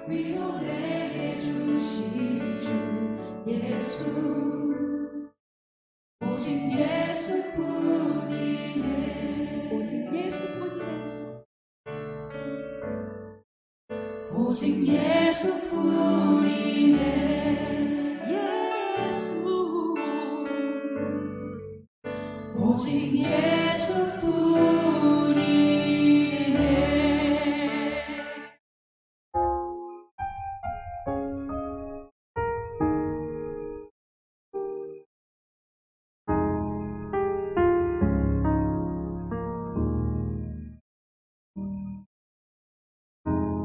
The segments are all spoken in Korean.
위로 내게 주신 주 예수 오직 예수뿐이네 오직 예수뿐이네 오직 예수뿐이네 예수 오직 예수뿐이네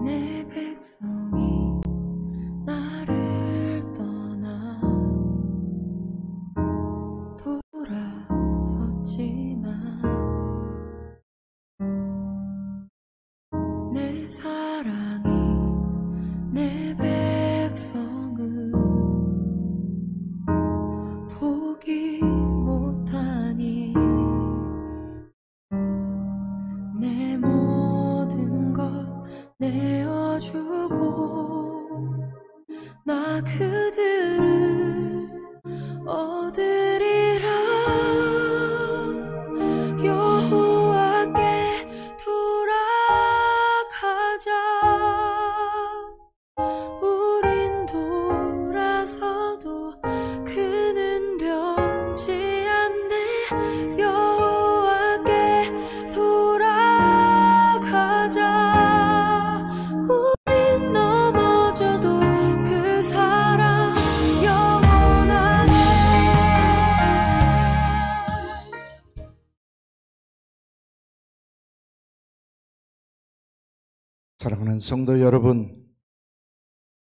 내 백성이 나를 떠나 돌아섰지만 내 사랑이 내 백성을 포기 못하니 내 모든 것 내어주고 나 그들을 얻으리라 여호와께 돌아가자 우린 돌아서도 그는 변치 않네 여호와께 돌아가자 우린 넘어져도 그 사랑 영원하네 사랑하는 성도 여러분,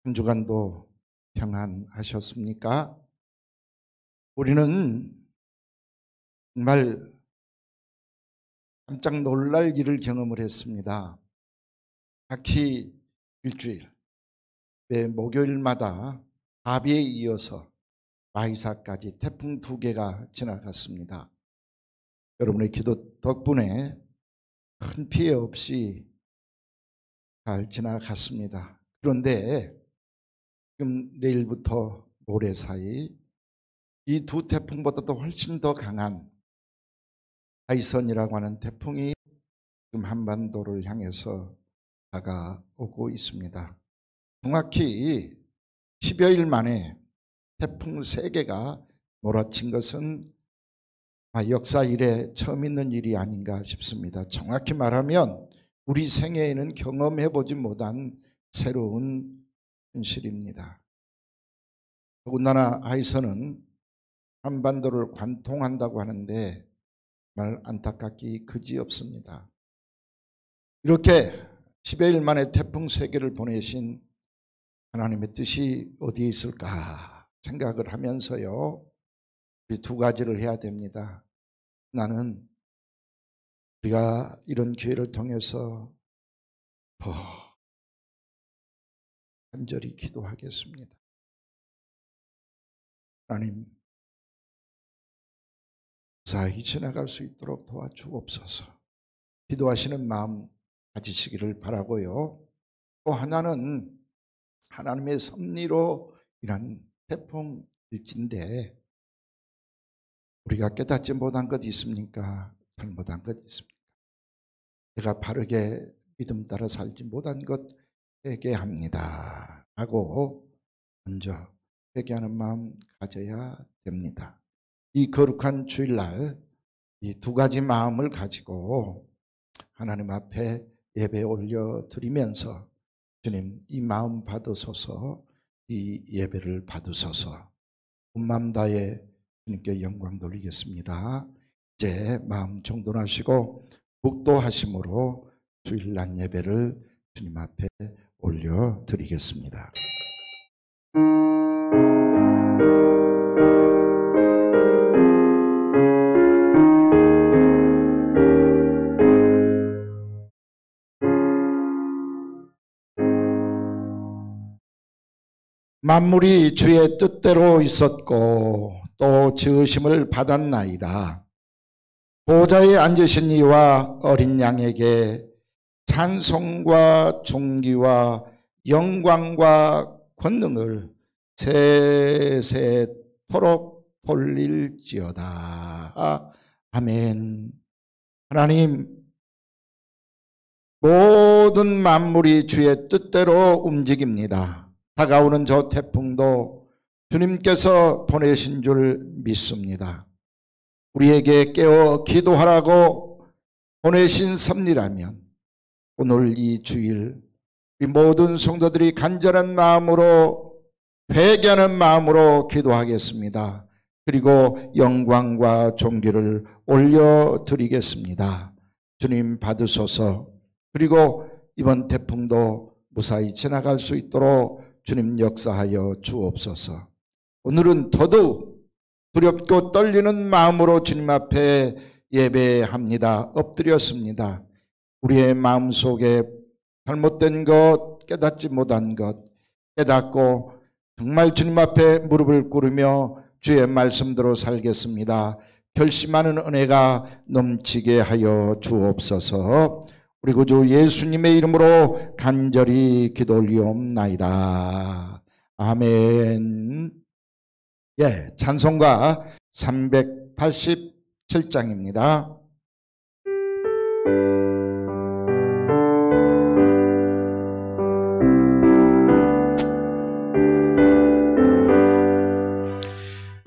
한 주간도 평안하셨습니까? 우리는 정말 깜짝 놀랄 일을 경험을 했습니다. 각히 일주일, 매 목요일마다 바비에 이어서 마이사까지 태풍 2개가 지나갔습니다. 여러분의 기도 덕분에 큰 피해 없이 잘 지나갔습니다. 그런데 지금 내일부터 모레 사이 이 두 태풍보다도 훨씬 더 강한 아이선이라고 하는 태풍이 지금 한반도를 향해서 다가오고 있습니다. 정확히 10여일 만에 태풍 3개가 몰아친 것은 역사 이래 처음 있는 일이 아닌가 싶습니다. 정확히 말하면 우리 생애에는 경험해보지 못한 새로운 현실입니다. 더군다나 아이선은 한반도를 관통한다고 하는데 정말 안타깝기 그지없습니다. 이렇게 10여일 만에 태풍 3개를 보내신 하나님의 뜻이 어디에 있을까 생각을 하면서요, 우리 두 가지를 해야 됩니다. 나는 우리가 이런 기회를 통해서 더 간절히 기도하겠습니다. 하나님, 무사히 지나갈 수 있도록 도와주옵소서. 기도하시는 마음 가지시기를 바라고요. 또 하나는 하나님의 섭리로 인한 태풍일진데 우리가 깨닫지 못한 것 있습니까? 잘못한 것 있습니까? 내가 바르게 믿음 따라 살지 못한 것 회개합니다 하고 먼저 회개하는 마음 가져야 됩니다. 이 거룩한 주일날 이 두 가지 마음을 가지고 하나님 앞에 예배 올려드리면서 주님, 이 마음 받으소서, 이 예배를 받으소서, 온 마음 다해 주님께 영광 돌리겠습니다. 이제 마음 정돈하시고 묵도하심으로 주일날 예배를 주님 앞에 올려드리겠습니다. 만물이 주의 뜻대로 있었고 또 지으심을 받았나이다. 보좌에 앉으신 이와 어린 양에게 찬송과 존귀와 영광과 권능을 세세토록 돌릴지어다. 아멘. 하나님, 모든 만물이 주의 뜻대로 움직입니다. 다가오는 저 태풍도 주님께서 보내신 줄 믿습니다. 우리에게 깨어 기도하라고 보내신 섭리라면 오늘 이 주일 우리 모든 성도들이 간절한 마음으로 회개하는 마음으로 기도하겠습니다. 그리고 영광과 존귀를 올려드리겠습니다. 주님 받으소서. 그리고 이번 태풍도 무사히 지나갈 수 있도록 주님 역사하여 주옵소서. 오늘은 더더욱 두렵고 떨리는 마음으로 주님 앞에 예배합니다. 엎드렸습니다. 우리의 마음속에 잘못된 것, 깨닫지 못한 것 깨닫고 정말 주님 앞에 무릎을 꿇으며 주의 말씀대로 살겠습니다. 결심하는 은혜가 넘치게 하여 주옵소서. 우리 구주 예수님의 이름으로 간절히 기도 올리옵나이다. 아멘. 예, 찬송가 387장입니다.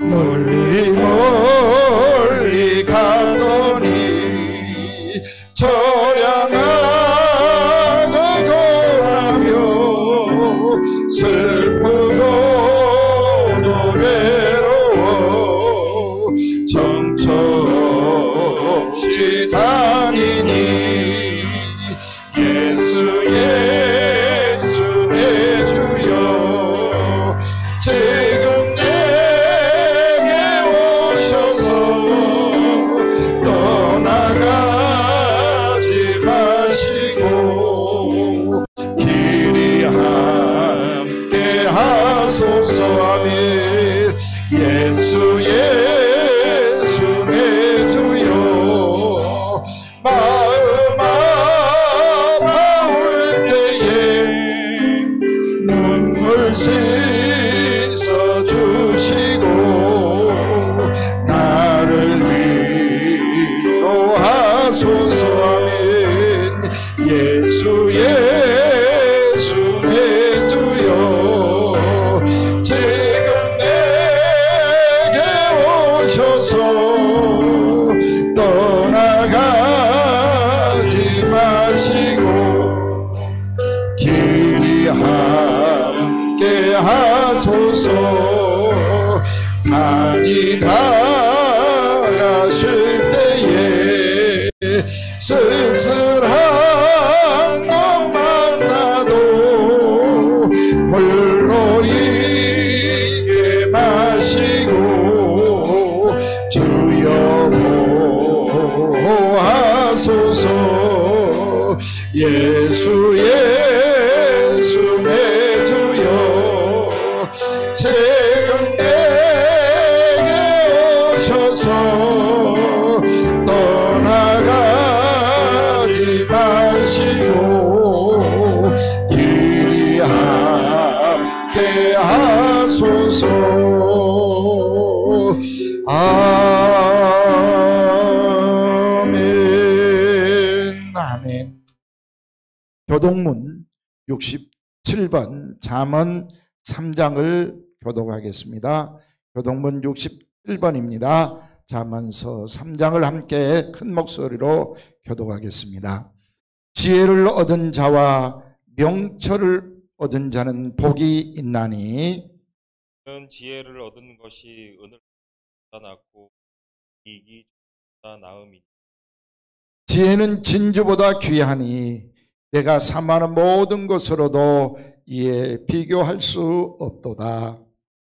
멀리 멀리 가더니 처량하고 고라며 슬프고도 외로워 정처없이 다니니 예수 예수 내 주여 지금 내게 오셔서 떠나가지 마시고 길이 함께 하소서. 아멘. 예수 예수 내 주여 마음 아파올 때에 눈물 씻어 주시고 나를 위로하소서. 아멘. 예수 예수 내 주여 지금 내게 오셔서 떠나가지 마시고 길이 함께 하소서. 다니다 가실 때에 쓸쓸한 것만 나도 홀로 있게 마시고 주여 보호하소서. 예수 예수 내 주여 지금 내게 오셔서 떠나가지 마시고 길이 함께 하소서. 아멘. 아멘. 교독문 67번 잠언 3장을 교독하겠습니다. 교독문 67번입니다. 잠언서 3장을 함께 큰 목소리로 교독하겠습니다. 지혜를 얻은 자와 명철을 얻은 자는 복이 있나니 그는 지혜를 얻은 것이 은을 보다 낫고 이익이 보다 나음이니 지혜는 진주보다 귀하니 내가 사모하는 모든 것으로도 이에 비교할 수 없도다.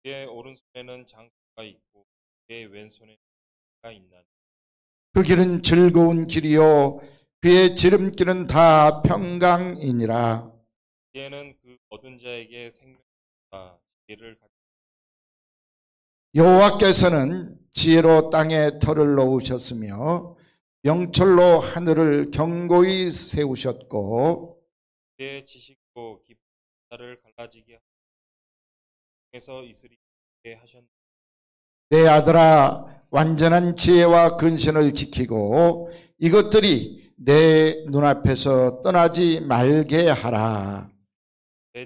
그의 오른손에는 장수가 있고 그의 왼손에 가 있나니 그 길은 즐거운 길이요 그의 지름길은 다 평강이니라. 지혜는 그 얻은 자에게 생명이다. 지혜를 여호와께서는 지혜로 땅에 털을 놓으셨으며 명철로 하늘을 견고히 세우셨고 그의 지식도 깊은 나를 갈라지게 해서 이스라엘에게 하셨나이다. 내 아들아, 완전한 지혜와 근신을 지키고 이것들이 내 눈앞에서 떠나지 말게 하라.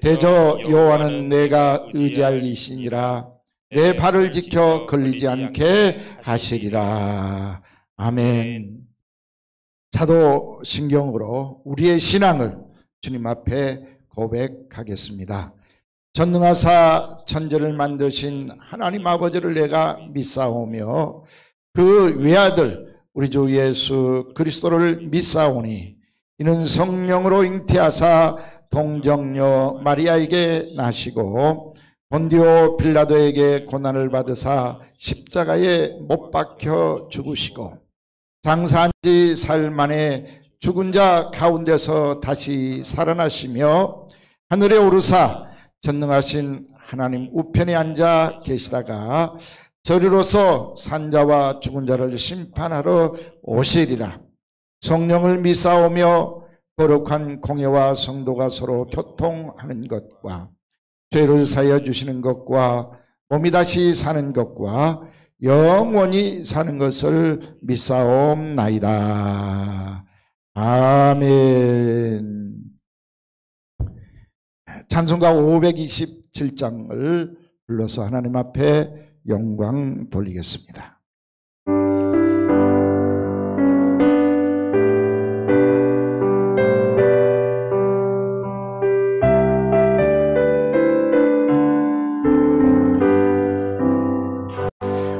대저 여호와는 내가 의지할 이시니라. 내 발을 지켜 걸리지 않게 하시리라. 아멘. 사도신경으로 우리의 신앙을 주님 앞에 고백하겠습니다. 전능하사 천지를 만드신 하나님 아버지를 내가 믿사오며 그 외아들 우리 주 예수 그리스도를 믿사오니 이는 성령으로 잉태하사 동정녀 마리아에게 나시고 본디오 빌라도에게 고난을 받으사 십자가에 못 박혀 죽으시고 장사한 지 사흘 만에 죽은 자 가운데서 다시 살아나시며 하늘에 오르사 전능하신 하나님 우편에 앉아 계시다가 저리로서 산자와 죽은 자를 심판하러 오시리라. 성령을 믿사오며 거룩한 공예와 성도가 서로 교통하는 것과 죄를 사하여 주시는 것과 몸이 다시 사는 것과 영원히 사는 것을 믿사옵나이다. 아멘. 찬송가 527장을 불러서 하나님 앞에 영광 돌리겠습니다.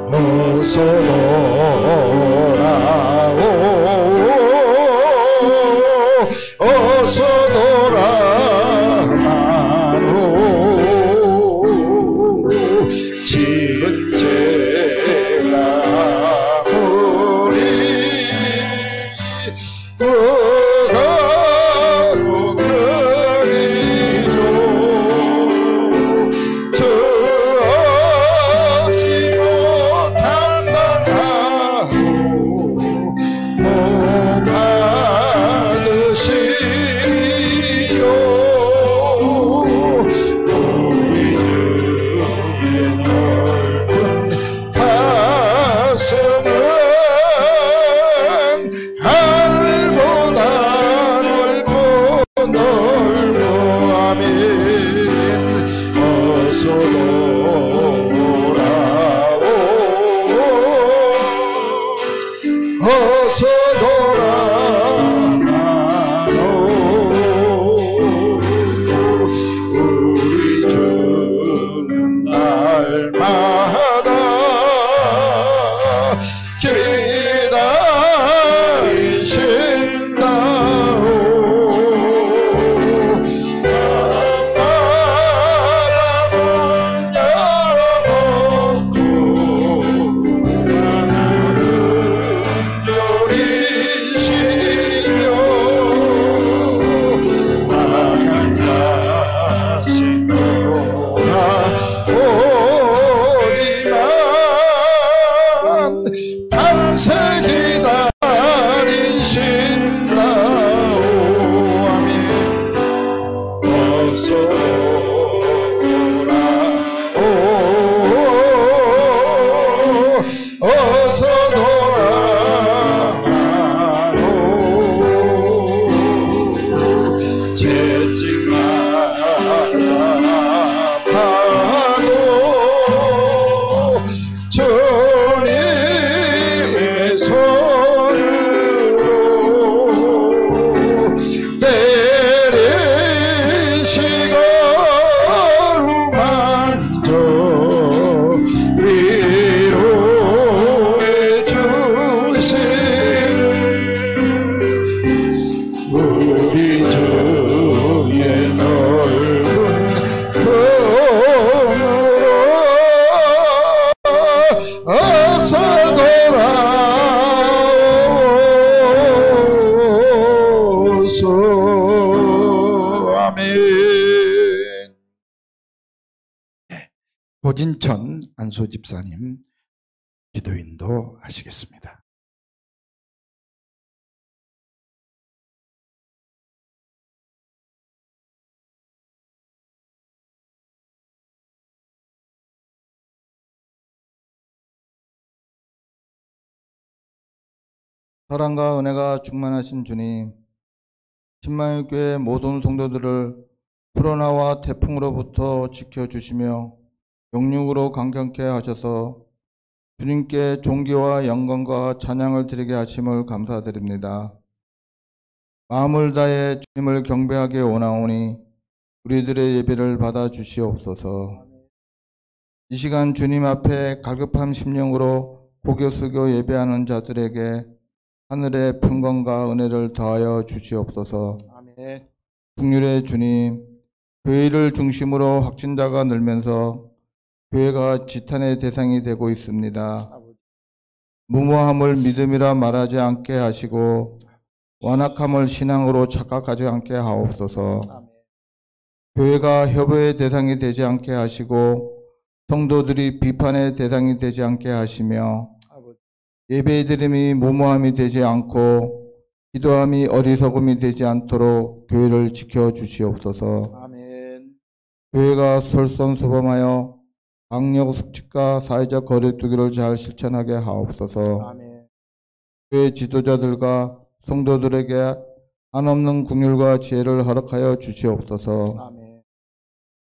어서 돌아오, 어서 돌아마로 지은 죄가 우리 뭐가도 그리죠. 저지 못한다고 못 받으시리요. 우리 주의 넓은 가슴은 하늘보다 넓고 아멘. 어서 돌아오, 어서 돌아가오. 우리 주는 날마다 기다리신다오. 밤마다 문 열어놓고 나는 졸이시며 나간 자식 돌아오지만 밤새 기다리신다오. 아멘. 어서 돌아오, 어서 돌아가오. 채찍 맞아봐도 주님의 손으로 내리시고 만져 위로해 주신 우리 주의 넓은 품으로 어서 돌아오소. 아멘. 고진천 안소 집사님 기도인도 하시겠습니다. 사랑과 은혜가 충만하신 주님, 신마을교회 모든 성도들을 코로나와 태풍으로부터 지켜주시며 영육으로 강건케 하셔서 주님께 존귀와 영광과 찬양을 드리게 하심을 감사드립니다. 마음을 다해 주님을 경배하게 원하오니 우리들의 예배를 받아 주시옵소서. 이 시간 주님 앞에 갈급한 심령으로 고개 숙여 예배하는 자들에게 하늘의 평강과 은혜를 더하여 주시옵소서. 아멘. 국률의 주님, 교회를 중심으로 확진자가 늘면서 교회가 지탄의 대상이 되고 있습니다. 무모함을 믿음이라 말하지 않게 하시고 완악함을 신앙으로 착각하지 않게 하옵소서. 교회가 협의의 대상이 되지 않게 하시고 성도들이 비판의 대상이 되지 않게 하시며 예배 드림이 무모함이 되지 않고 기도함이 어리석음이 되지 않도록 교회를 지켜주시옵소서. 아멘. 교회가 솔선수범하여 악력 숙직과 사회적 거리두기를 잘 실천하게 하옵소서. 아멘. 교회 지도자들과 성도들에게 한없는 긍휼과 지혜를 허락하여 주시옵소서. 아멘.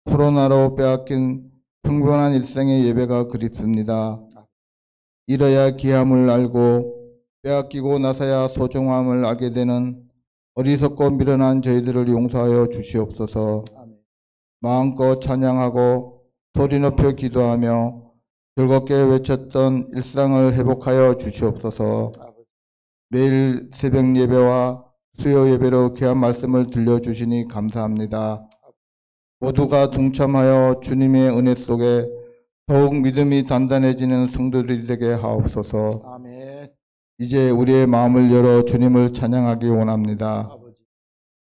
코로나로 빼앗긴 평범한 일생의 예배가 그립습니다. 잃어야 귀함을 알고 빼앗기고 나서야 소중함을 알게 되는 어리석고 미련한 저희들을 용서하여 주시옵소서. 아멘. 마음껏 찬양하고 소리 높여 기도하며 즐겁게 외쳤던 일상을 회복하여 주시옵소서. 매일 새벽 예배와 수요 예배로 귀한 말씀을 들려주시니 감사합니다. 모두가 동참하여 주님의 은혜 속에 더욱 믿음이 단단해지는 성도들이 되게 하옵소서. 아멘. 이제 우리의 마음을 열어 주님을 찬양하기 원합니다. 아버지.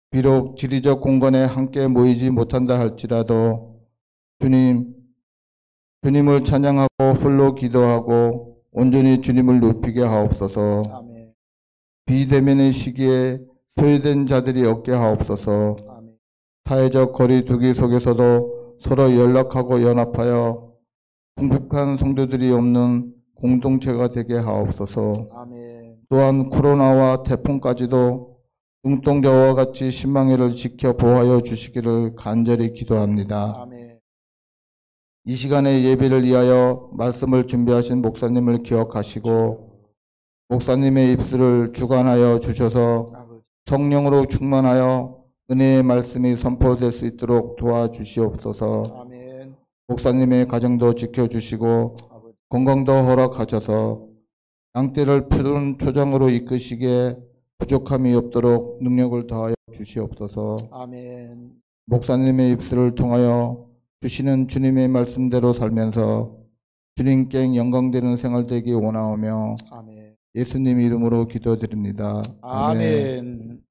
비록 지리적 공간에 함께 모이지 못한다 할지라도 주님을 찬양하고 홀로 기도하고 온전히 주님을 높이게 하옵소서. 아멘. 비대면의 시기에 소외된 자들이 없게 하옵소서. 아멘. 사회적 거리두기 속에서도 서로 연락하고 연합하여 궁핍한 성도들이 없는 공동체가 되게 하옵소서. 아멘. 또한 코로나와 태풍까지도 눈동자와 같이 신망회를 지켜 보호하여 주시기를 간절히 기도합니다. 아멘. 이 시간에 예배를 위하여 말씀을 준비하신 목사님을 기억하시고 목사님의 입술을 주관하여 주셔서 아버지. 성령으로 충만하여 은혜의 말씀이 선포될 수 있도록 도와주시옵소서. 아멘. 목사님의 가정도 지켜주시고 아버지. 건강도 허락하셔서 양떼를 푸른 초장으로 이끄시기에 부족함이 없도록 능력을 더하여 주시옵소서. 아멘. 목사님의 입술을 통하여 주시는 주님의 말씀대로 살면서 주님께 영광되는 생활 되기 원하오며 아멘. 예수님 이름으로 기도드립니다. 아멘.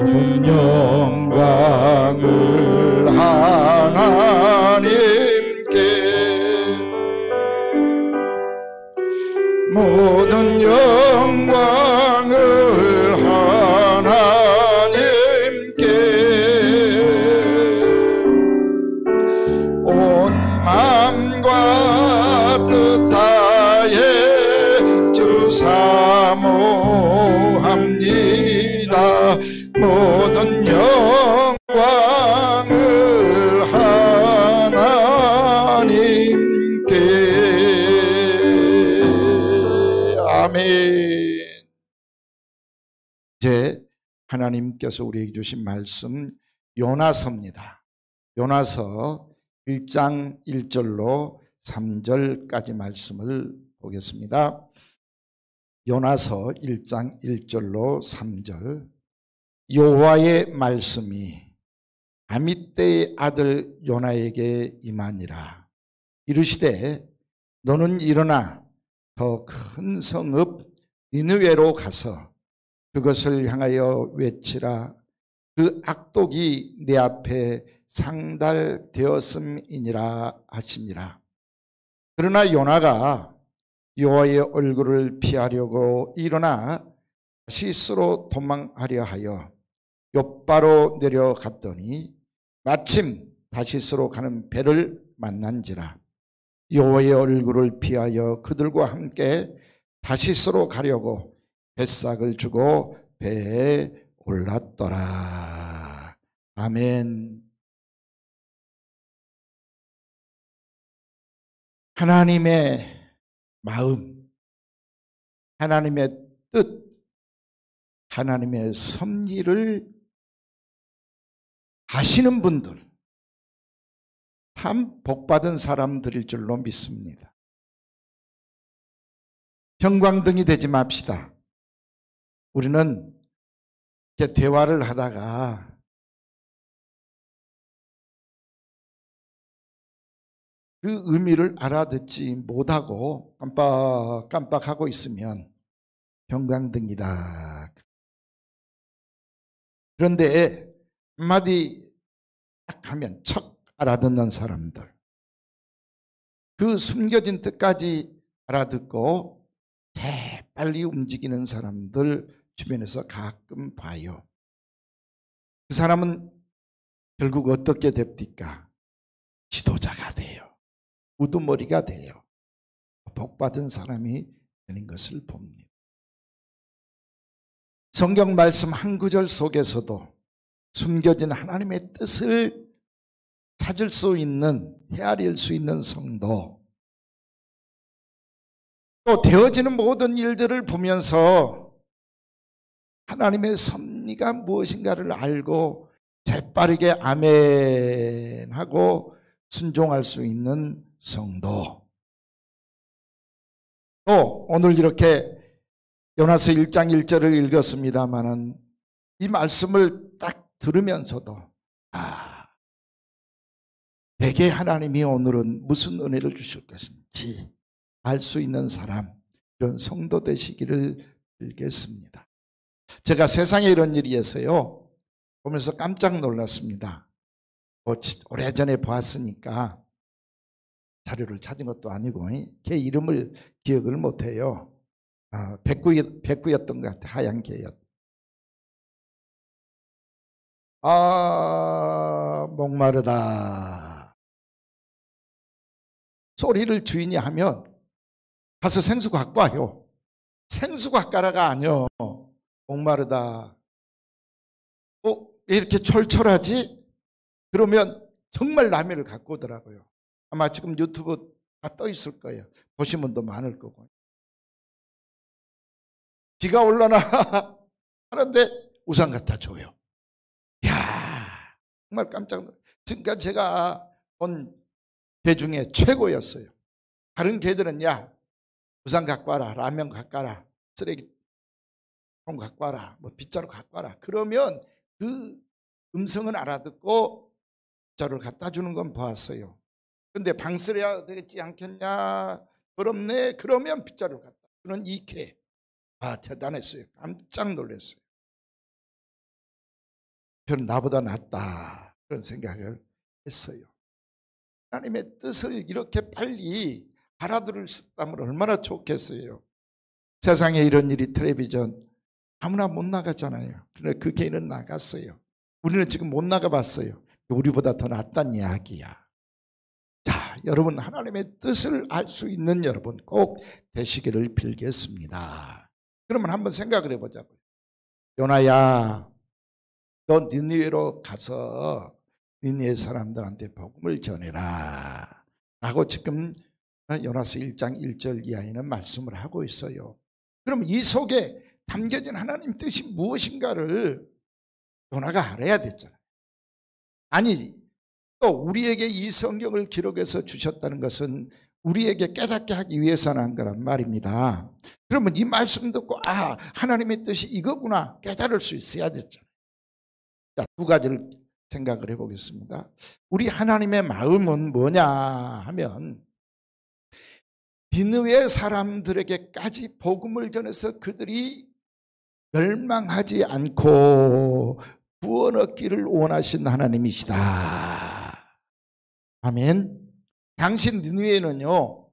모든 영광을 하나님께, 모든 영광을 하나님께, 온 마음과 뜻 다해 주 사모합니다. 모든 영광을 하나님께. 아멘. 이제 하나님께서 우리에게 주신 말씀 요나서입니다. 요나서 1장 1절로 3절까지 말씀을 보겠습니다. 요나서 1장 1절로 3절. 여호와의 말씀이 아미떼의 아들 요나에게 임하니라. 이르시되 너는 일어나 더 큰 성읍 니느웨로 가서 그것을 향하여 외치라. 그 악독이 내 앞에 상달되었음이니라 하시니라. 그러나 요나가 여호와의 얼굴을 피하려고 일어나 시스로 도망하려 하여 욥바로 내려갔더니 마침 다시스로 가는 배를 만난지라. 여호와의 얼굴을 피하여 그들과 함께 다시스로 가려고 뱃삭을 주고 배에 올랐더라. 아멘. 하나님의 마음, 하나님의 뜻, 하나님의 섭리를 아시는 분들, 참 복받은 사람들일 줄로 믿습니다. 형광등이 되지 맙시다. 우리는 이렇게 대화를 하다가 그 의미를 알아듣지 못하고 깜빡깜빡하고 있으면 형광등이다. 그런데 한마디 딱 하면 척 알아듣는 사람들, 그 숨겨진 뜻까지 알아듣고 재빨리 움직이는 사람들 주변에서 가끔 봐요. 그 사람은 결국 어떻게 됩니까? 지도자가 돼요. 우두머리가 돼요. 복받은 사람이 되는 것을 봅니다. 성경 말씀 한 구절 속에서도 숨겨진 하나님의 뜻을 찾을 수 있는, 헤아릴 수 있는 성도, 또 되어지는 모든 일들을 보면서 하나님의 섭리가 무엇인가를 알고 재빠르게 아멘하고 순종할 수 있는 성도, 또 오늘 이렇게 요나서 1장 1절을 읽었습니다마는 이 말씀을 딱 들으면서도 내게 하나님이 오늘은 무슨 은혜를 주실 것인지 알 수 있는 사람, 이런 성도 되시기를 빌겠습니다. 제가 세상에 이런 일이 있어요. 보면서 깜짝 놀랐습니다. 오래전에 보았으니까 자료를 찾은 것도 아니고 걔 이름을 기억을 못해요. 백구였던 것 같아. 하얀 개였. 목마르다 소리를 주인이 하면 가서 생수 갖고 와요. 생수 갖고 와라가 아니요. 목마르다. 왜 이렇게 철철하지? 그러면 정말 라면을 갖고 오더라고요. 아마 지금 유튜브 다 떠 있을 거예요. 보신 분도 많을 거고. 비가 올라나 하는데 우산 갖다 줘요. 이야, 정말 깜짝 놀랐어요. 지금까지 제가 본 개 중에 최고였어요. 다른 개들은 야, 우산 갖고 와라, 라면 갖고 와라, 쓰레기통 갖고 와라, 뭐 빗자루 갖고 와라. 그러면 그 음성은 알아듣고 빗자루를 갖다 주는 건 보았어요. 근데 방설해야 되겠지 않겠냐, 더럽네, 그러면 빗자루를 갖다 주는 이 개. 대단했어요. 깜짝 놀랐어요. 저는 나보다 낫다, 그런 생각을 했어요. 하나님의 뜻을 이렇게 빨리 알아들을 수 있다면 얼마나 좋겠어요. 세상에 이런 일이 텔레비전 아무나 못 나가잖아요. 그런데 그 개는 나갔어요. 우리는 지금 못 나가봤어요. 우리보다 더 낫단 이야기야. 자, 여러분, 하나님의 뜻을 알 수 있는 여러분 꼭 되시기를 빌겠습니다. 그러면 한번 생각을 해보자고요. 요나야, 너 니느웨로 가서 니느웨 사람들한테 복음을 전해라 라고 지금 요나서 1장 1절 이하에는 말씀을 하고 있어요. 그럼 이 속에 담겨진 하나님 뜻이 무엇인가를 요나가 알아야 됐잖아요. 아니, 또 우리에게 이 성경을 기록해서 주셨다는 것은 우리에게 깨닫게 하기 위해서는 한 거란 말입니다. 그러면 이 말씀 듣고 하나님의 뜻이 이거구나 깨달을 수 있어야 됐잖아요. 자, 두 가지를 생각을 해보겠습니다. 우리 하나님의 마음은 뭐냐 하면 니느웨 사람들에게까지 복음을 전해서 그들이 멸망하지 않고 구원 얻기를 원하신 하나님이시다. 아멘. 당신 니느웨는요,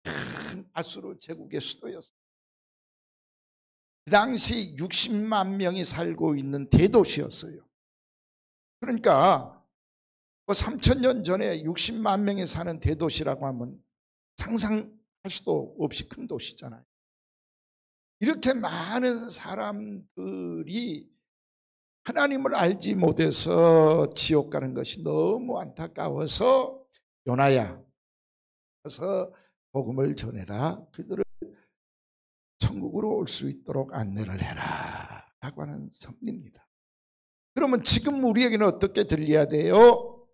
큰 아수르 제국의 수도였어요. 그 당시 60만 명이 살고 있는 대도시였어요. 그러니까 3,000년 전에 60만 명이 사는 대도시라고 하면 상상할 수도 없이 큰 도시잖아요. 이렇게 많은 사람들이 하나님을 알지 못해서 지옥 가는 것이 너무 안타까워서 요나야 가서 복음을 전해라. 그들을 천국으로 올 수 있도록 안내를 해라 라고 하는 섭리입니다. 그러면 지금 우리에게는 어떻게 들려야 돼요?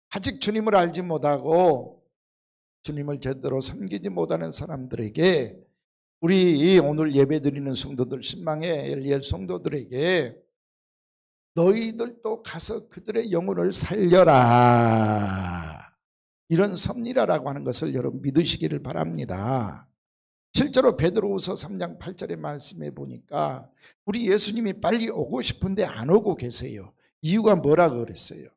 아직 주님을 알지 못하고 주님을 제대로 섬기지 못하는 사람들에게, 우리 오늘 예배 드리는 성도들, 신망의 엘리엘 성도들에게 너희들도 가서 그들의 영혼을 살려라, 이런 섭리라고 하는 것을 여러분 믿으시기를 바랍니다. 실제로 베드로후서 3장 8절의 말씀에 보니까 우리 예수님이 빨리 오고 싶은데 안 오고 계세요. 이유가 뭐라고 그랬어요?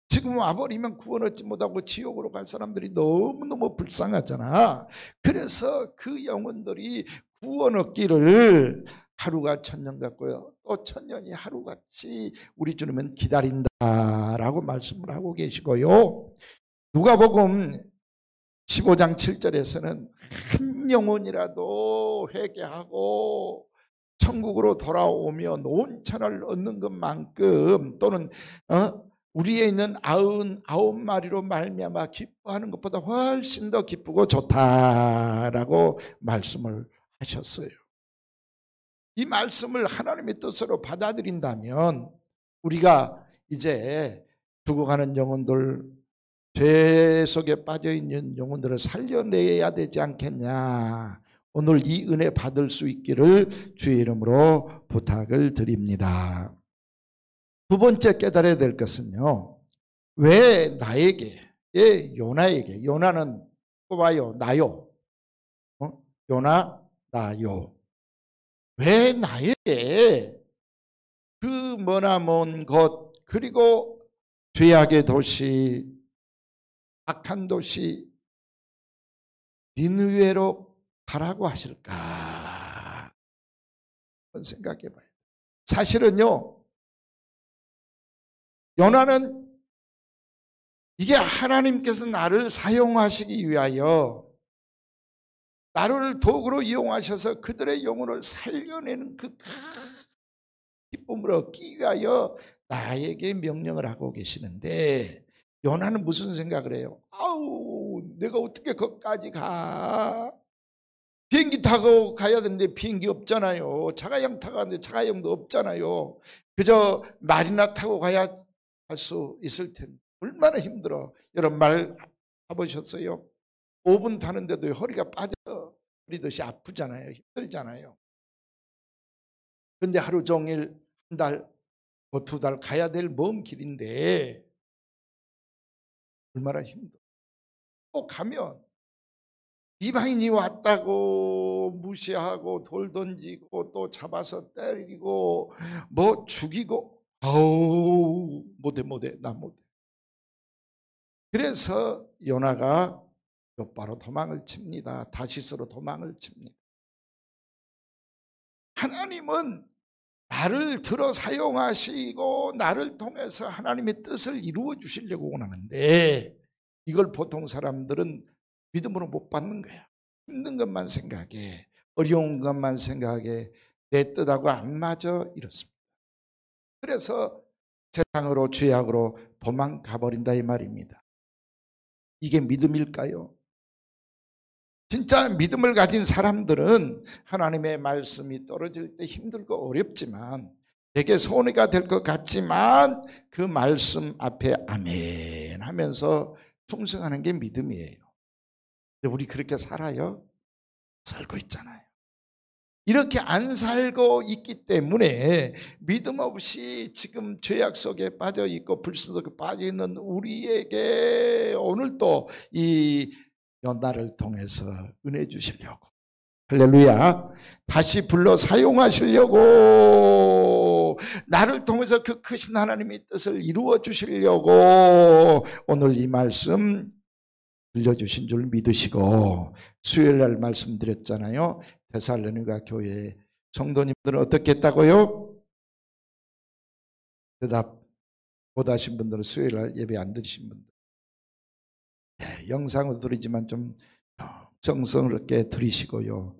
지금 와버리면 구원 얻지 못하고 지옥으로 갈 사람들이 너무너무 불쌍하잖아. 그래서 그 영혼들이 구원 얻기를 하루가 천년 같고요, 또 천년이 하루같이 우리 주님은 기다린다라고 말씀을 하고 계시고요. 누가복음 15장 7절에서는 한 영혼이라도 회개하고 천국으로 돌아오며 논천을 얻는 것만큼, 또는 우리에 있는 99마리로 말미암아 기뻐하는 것보다 훨씬 더 기쁘고 좋다라고 말씀을 하셨어요. 이 말씀을 하나님의 뜻으로 받아들인다면 우리가 이제 죽어가는 영혼들, 죄 속에 빠져있는 영혼들을 살려내야 되지 않겠냐. 오늘 이 은혜 받을 수 있기를 주의 이름으로 부탁을 드립니다. 두 번째 깨달아야 될 것은요, 왜 나에게, 요나에게, 요나는 뽑아요, 나요, 요나, 나요, 왜 나에게 그 머나먼 곳, 그리고 죄악의 도시, 악한 도시 니느웨로 가라고 하실까? 한번 생각해 봐요. 사실은요, 요나는 이게 하나님께서 나를 사용하시기 위하여, 나를 도구로 이용하셔서 그들의 영혼을 살려내는 그 기쁨을 얻기 위하여 나에게 명령을 하고 계시는데, 요나는 무슨 생각을 해요? 아우, 내가 어떻게 거기까지 가? 비행기 타고 가야 되는데 비행기 없잖아요. 자가용 타고 가는데 자가용도 없잖아요. 그저 말이나 타고 가야 할 수 있을 텐데 얼마나 힘들어. 여러분 말 타보셨어요? 5분 타는데도 허리가 빠져버리듯이 아프잖아요. 힘들잖아요. 근데 하루 종일, 한 달, 두 달 가야 될 먼 길인데 얼마나 힘들어. 또 가면 이방인이 왔다고 무시하고 돌 던지고 또 잡아서 때리고 뭐 죽이고, 아우, 못해, 나 못해. 그래서 요나가 곧바로 도망을 칩니다. 다시스로 도망을 칩니다. 하나님은 나를 들어 사용하시고 나를 통해서 하나님의 뜻을 이루어 주시려고 원하는데, 이걸 보통 사람들은 믿음으로 못 받는 거야. 힘든 것만 생각해, 어려운 것만 생각해, 내 뜻하고 안 맞아, 이렇습니다. 그래서 세상으로, 죄악으로 도망가 버린다 이 말입니다. 이게 믿음일까요? 진짜 믿음을 가진 사람들은 하나님의 말씀이 떨어질 때 힘들고 어렵지만, 되게 손해가 될 것 같지만 그 말씀 앞에 아멘 하면서 충성하는 게 믿음이에요. 근데 우리 그렇게 살아요? 살고 있잖아요. 이렇게 안 살고 있기 때문에 믿음 없이 지금 죄악 속에 빠져 있고 불신 속에 빠져 있는 우리에게 오늘도 이 요나를 통해서 은혜 주시려고, 할렐루야, 다시 불러 사용하시려고, 나를 통해서 그 크신 하나님의 뜻을 이루어 주시려고 오늘 이 말씀 들려주신 줄 믿으시고, 수요일날 말씀드렸잖아요. 데살로니가 교회에 성도님들은 어떻게 했다고요? 대답 못 하신 분들은 수요일날 예배 안 드리신 분들, 네, 영상으로 드리지만 좀 정성스럽게 드리시고요.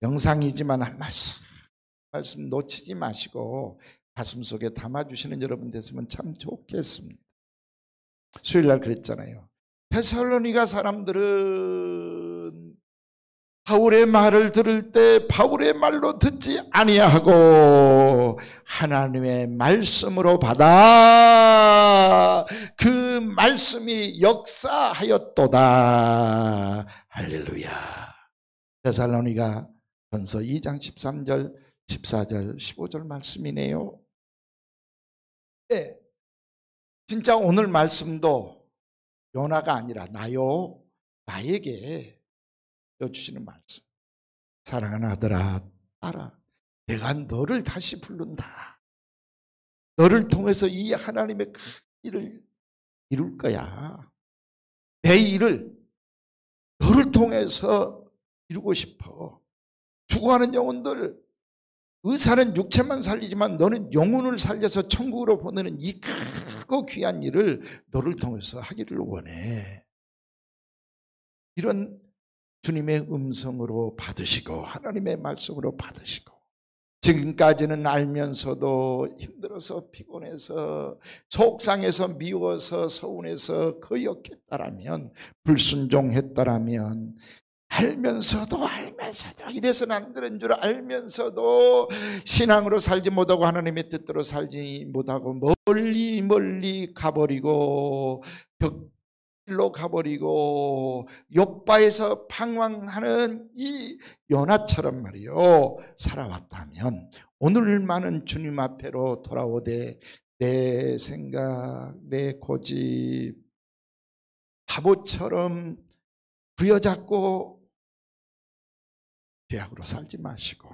영상이지만 한 말씀 놓치지 마시고 가슴속에 담아주시는 여러분 됐으면 참 좋겠습니다. 수요일날 그랬잖아요. 데살로니가 사람들은 바울의 말을 들을 때 바울의 말로 듣지 아니하고 하나님의 말씀으로 받아 그 말씀이 역사하였도다. 할렐루야. 데살로니가 전서 2장 13절 14절 15절 말씀이네요. 네, 진짜 오늘 말씀도 요나가 아니라 나에게 주시는 말씀. 사랑하는 아들아, 딸아, 내가 너를 다시 부른다. 너를 통해서 이 하나님의 큰 일을 이룰 거야. 내 일을 너를 통해서 이루고 싶어. 죽어가는 영혼들, 의사는 육체만 살리지만 너는 영혼을 살려서 천국으로 보내는 이 크고 귀한 일을 너를 통해서 하기를 원해. 이런 주님의 음성으로 받으시고 하나님의 말씀으로 받으시고, 지금까지는 알면서도 힘들어서 피곤해서 속상해서 미워서 서운해서 거역했다라면, 불순종했다라면, 알면서도 이래서는 안 되는 줄 알면서도 신앙으로 살지 못하고 하나님의 뜻대로 살지 못하고 멀리 가버리고 벽길로 가버리고 욕바에서 방황하는 이 요나처럼 말이요 살아왔다면, 오늘만은 주님 앞에로 돌아오되 내 생각, 내 고집 바보처럼 부여잡고 죄악으로 살지 마시고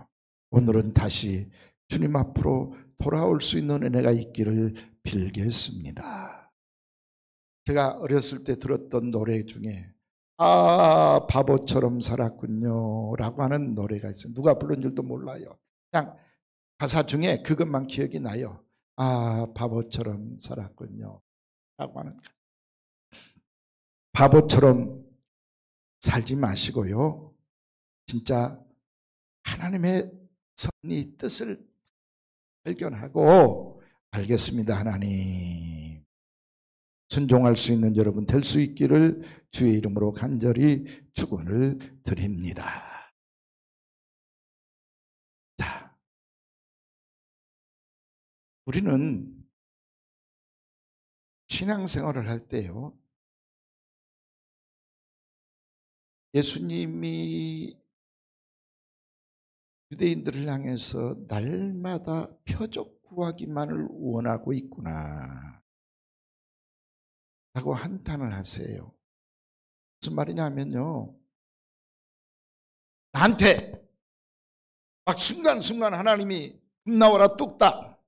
오늘은 다시 주님 앞으로 돌아올 수 있는 은혜가 있기를 빌겠습니다. 제가 어렸을 때 들었던 노래 중에 바보처럼 살았군요 라고 하는 노래가 있어요. 누가 부른 줄도 몰라요. 그냥 가사 중에 그것만 기억이 나요. 바보처럼 살았군요 라고 하는. 바보처럼 살지 마시고요, 진짜 하나님의 섭리 뜻을 발견하고, 알겠습니다 하나님, 순종할 수 있는 여러분 될 수 있기를 주의 이름으로 간절히 축원을 드립니다. 자, 우리는 신앙생활을 할 때요, 예수님이 유대인들을 향해서 날마다 표적 구하기만을 원하고 있구나 라고 한탄을 하세요. 무슨 말이냐면요, 나한테 막 순간순간 하나님이 나와라 뚝딱,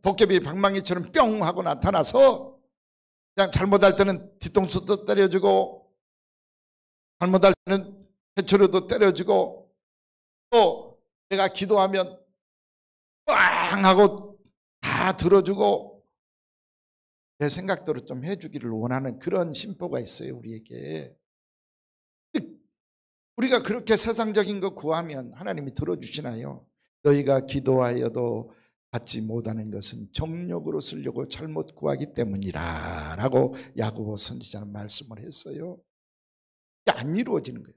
도깨비 방망이처럼 뿅 하고 나타나서 그냥 잘못할 때는 뒤통수도 때려주고 잘못할 때는 해초로도 때려주고, 또 내가 기도하면 빵 하고 다 들어주고 내 생각대로 좀 해주기를 원하는 그런 심보가 있어요 우리에게. 우리가 그렇게 세상적인 거 구하면 하나님이 들어주시나요? 너희가 기도하여도 받지 못하는 것은 정욕으로 쓰려고 잘못 구하기 때문이라 라고 야고보 선지자는 말씀을 했어요. 안 이루어지는 거야.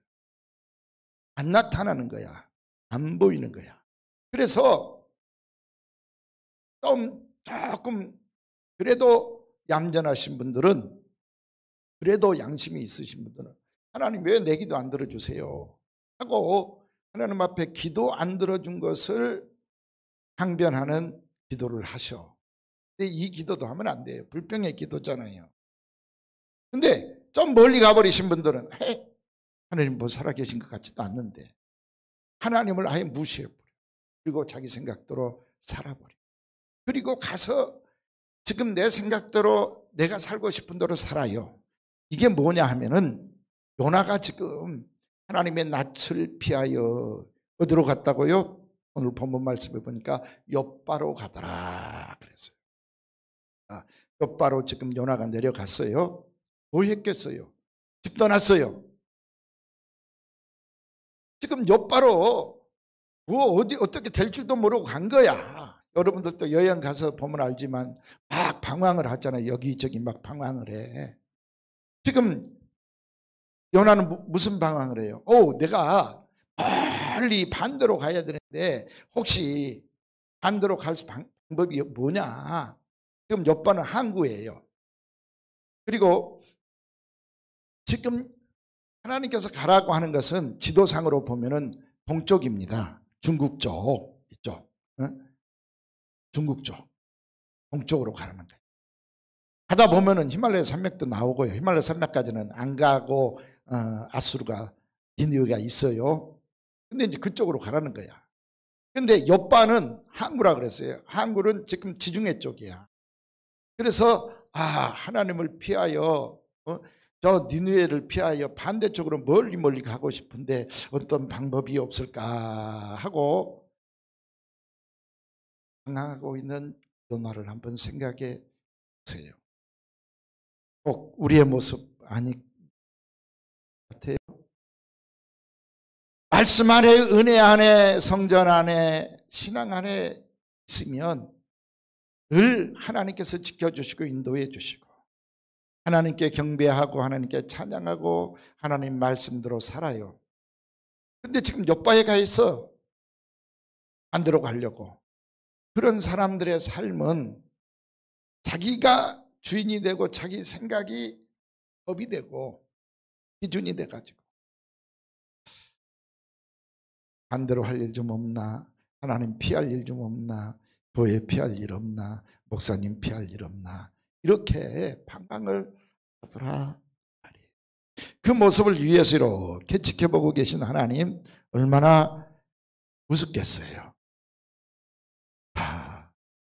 안 나타나는 거야. 안 보이는 거야. 그래서 조금 그래도 얌전하신 분들은, 그래도 양심이 있으신 분들은 하나님 왜 내 기도 안 들어주세요 하고 하나님 앞에 기도 안 들어준 것을 항변하는 기도를 하셔. 근데 이 기도도 하면 안 돼요. 불평의 기도잖아요. 근데 좀 멀리 가버리신 분들은 하나님 뭐 살아계신 것 같지도 않는데 하나님을 아예 무시해버려. 그리고 자기 생각대로 살아버려. 그리고 가서 지금 내 생각대로 내가 살고 싶은 대로 살아요. 이게 뭐냐 하면은 요나가 지금 하나님의 낯을 피하여 어디로 갔다고요? 오늘 본문 말씀에 보니까 욥바로 가더라 그랬어요. 욥바로 지금 요나가 내려갔어요. 뭐 했겠어요? 집 떠났어요. 지금 욥바로 뭐 어디 어떻게 될 줄도 모르고 간 거야. 여러분들도 여행 가서 보면 알지만 막 방황을 하잖아요. 여기저기 막 방황을 해. 지금 요나는 무슨 방황을 해요? 내가 빨리 반대로 가야 되는데 혹시 반대로 갈 방법이 뭐냐? 지금 욥바는 항구예요. 그리고 지금 하나님께서 가라고 하는 것은 지도상으로 보면은 동쪽입니다. 중국 쪽 이쪽, 중국 쪽 동쪽으로 가라는 거예요. 가다 보면은 히말라야 산맥도 나오고요. 히말라야 산맥까지는 안 가고 아수르가 니느웨가 있어요. 근데 이제 그쪽으로 가라는 거야. 근데 욥바는 항구라 그랬어요. 항구는 지금 지중해 쪽이야. 그래서 하나님을 피하여 저 니느웨를 피하여 반대쪽으로 멀리 가고 싶은데 어떤 방법이 없을까 하고 방황하고 있는 요나를 한번 생각해 보세요. 꼭 우리의 모습 아니 같아요. 말씀 안에, 은혜 안에, 성전 안에, 신앙 안에 있으면 늘 하나님께서 지켜주시고 인도해 주시고 하나님께 경배하고 하나님께 찬양하고 하나님 말씀대로 살아요. 근데 지금 욥바에 가 있어. 반대로 가려고. 그런 사람들의 삶은 자기가 주인이 되고 자기 생각이 법이 되고 기준이 돼가지고 반대로 할 일 좀 없나? 하나님 피할 일 좀 없나? 교회 피할 일 없나? 목사님 피할 일 없나? 이렇게 방황을 하더라. 그 모습을 위해서 이렇게 지켜보고 계신 하나님 얼마나 우습겠어요.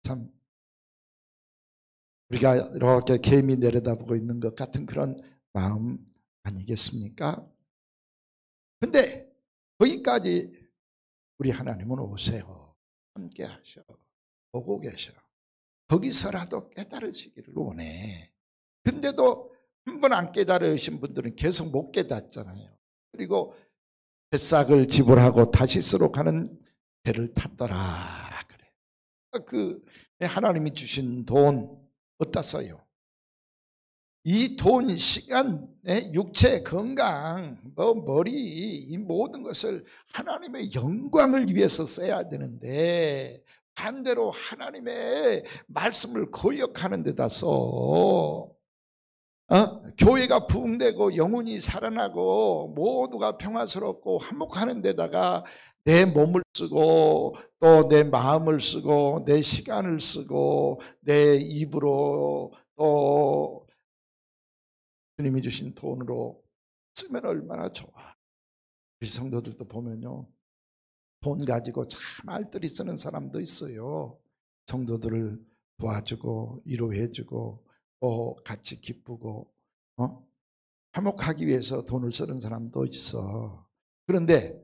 참 우리가 이렇게 개미 내려다보고 있는 것 같은 그런 마음 아니겠습니까? 근데 거기까지 우리 하나님은 오세요. 함께 하셔. 보고 계셔. 거기서라도 깨달으시기를 원해. 근데도 한 번 안 깨달으신 분들은 계속 못 깨닫잖아요. 그리고 뱃삭을 지불하고 다시스로 가는 배를 탔더라 그래. 그 하나님이 주신 돈 어디다 써요? 이 돈, 시간, 육체, 건강, 머리 이 모든 것을 하나님의 영광을 위해서 써야 되는데 반대로 하나님의 말씀을 거역하는 데다 써. 교회가 부흥되고 영혼이 살아나고 모두가 평화스럽고 화목하는 데다가 내 몸을 쓰고 또 내 마음을 쓰고 내 시간을 쓰고 내 입으로 또 주님이 주신 돈으로 쓰면 얼마나 좋아. 우리 성도들도 보면요, 돈 가지고 참 알뜰히 쓰는 사람도 있어요. 성도들을 도와주고 위로해주고 또 같이 기쁘고 화목하기 위해서 돈을 쓰는 사람도 있어. 그런데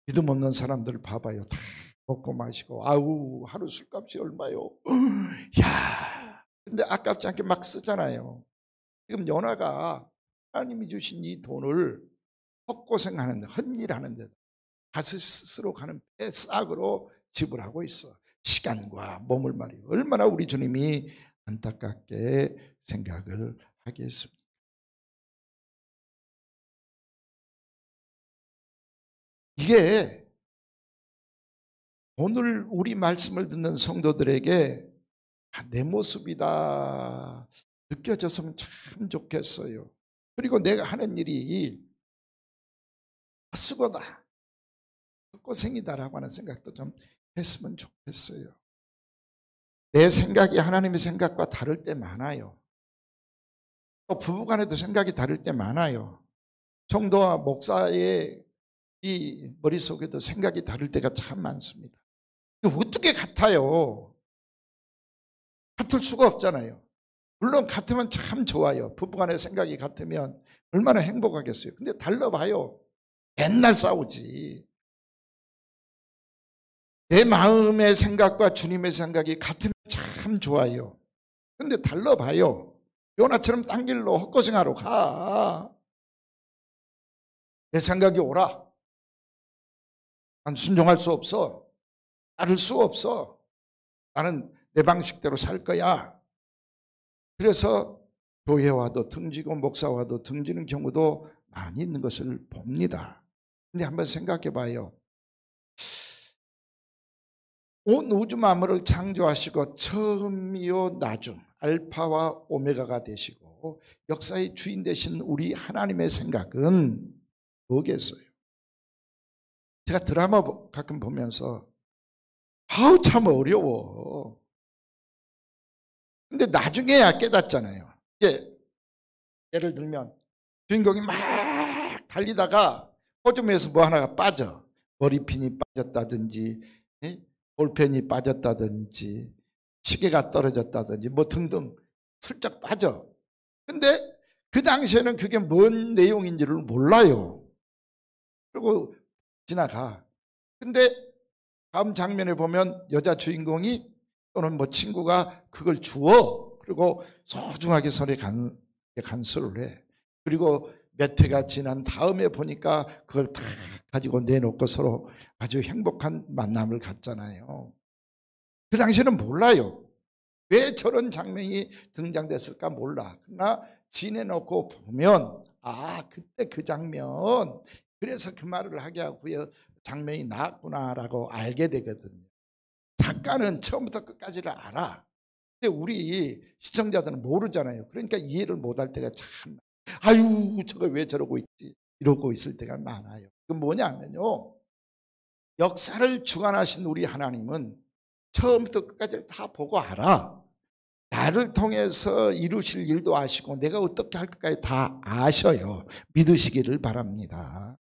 믿음 없는 사람들 봐봐요. 다 먹고 마시고 아우 하루 술값이 얼마요? 야, 근데 아깝지 않게 막 쓰잖아요. 지금 요나가 하나님이 주신 이 돈을 헛고생하는데 헛일하는데 가서 스스로 가는 배싹으로 지불하고 있어. 시간과 몸을 말이요. 얼마나 우리 주님이 안타깝게 생각을 하겠습니까? 이게 오늘 우리 말씀을 듣는 성도들에게 내 모습이다 느껴졌으면 참 좋겠어요. 그리고 내가 하는 일이 헛수고다, 헛고생이다라고 하는 생각도 좀 했으면 좋겠어요. 내 생각이 하나님의 생각과 다를 때 많아요. 또 부부간에도 생각이 다를 때 많아요. 성도와 목사의 이 머릿속에도 생각이 다를 때가 참 많습니다. 어떻게 같아요? 같을 수가 없잖아요. 물론 같으면 참 좋아요. 부부간의 생각이 같으면 얼마나 행복하겠어요. 근데 달라봐요. 맨날 싸우지. 내 마음의 생각과 주님의 생각이 같으면 참 좋아요. 근데 달라봐요. 요나처럼 딴 길로 헛고생하러 가. 내 생각이 오라. 난 순종할 수 없어. 따를 수 없어. 나는 내 방식대로 살 거야. 그래서 교회와도 등지고 목사와도 등지는 경우도 많이 있는 것을 봅니다. 근데 한번 생각해 봐요. 온 우주 만물을 창조하시고 처음이요 나중 알파와 오메가가 되시고 역사의 주인 되신 우리 하나님의 생각은 뭐겠어요? 제가 드라마 가끔 보면서 아우 참 어려워. 근데 나중에야 깨닫잖아요. 예를 들면 주인공이 막 달리다가 호점에서 뭐 하나가 빠져. 머리핀이 빠졌다든지 볼펜이 빠졌다든지 시계가 떨어졌다든지 뭐 등등 슬쩍 빠져. 근데 그 당시에는 그게 뭔 내용인지를 몰라요. 그리고 지나가. 근데 다음 장면에 보면 여자 주인공이 또는 뭐 친구가 그걸 주워. 그리고 소중하게 손에 간수를 해. 그리고 몇 해가 지난 다음에 보니까 그걸 다 가지고 내놓고 서로 아주 행복한 만남을 갖잖아요. 그 당시에는 몰라요. 왜 저런 장면이 등장됐을까 몰라. 그러나 지내놓고 보면 아 그때 그 장면 그래서 그 말을 하게 하고 장면이 나왔구나라고 알게 되거든요. 작가는 처음부터 끝까지를 알아. 근데 우리 시청자들은 모르잖아요. 그러니까 이해를 못할 때가 참 아유 저거 왜 저러고 있지 이러고 있을 때가 많아요. 그건 뭐냐면요. 역사를 주관하신 우리 하나님은 처음부터 끝까지 다 보고 알아. 나를 통해서 이루실 일도 아시고 내가 어떻게 할 것까지 다 아셔요. 믿으시기를 바랍니다.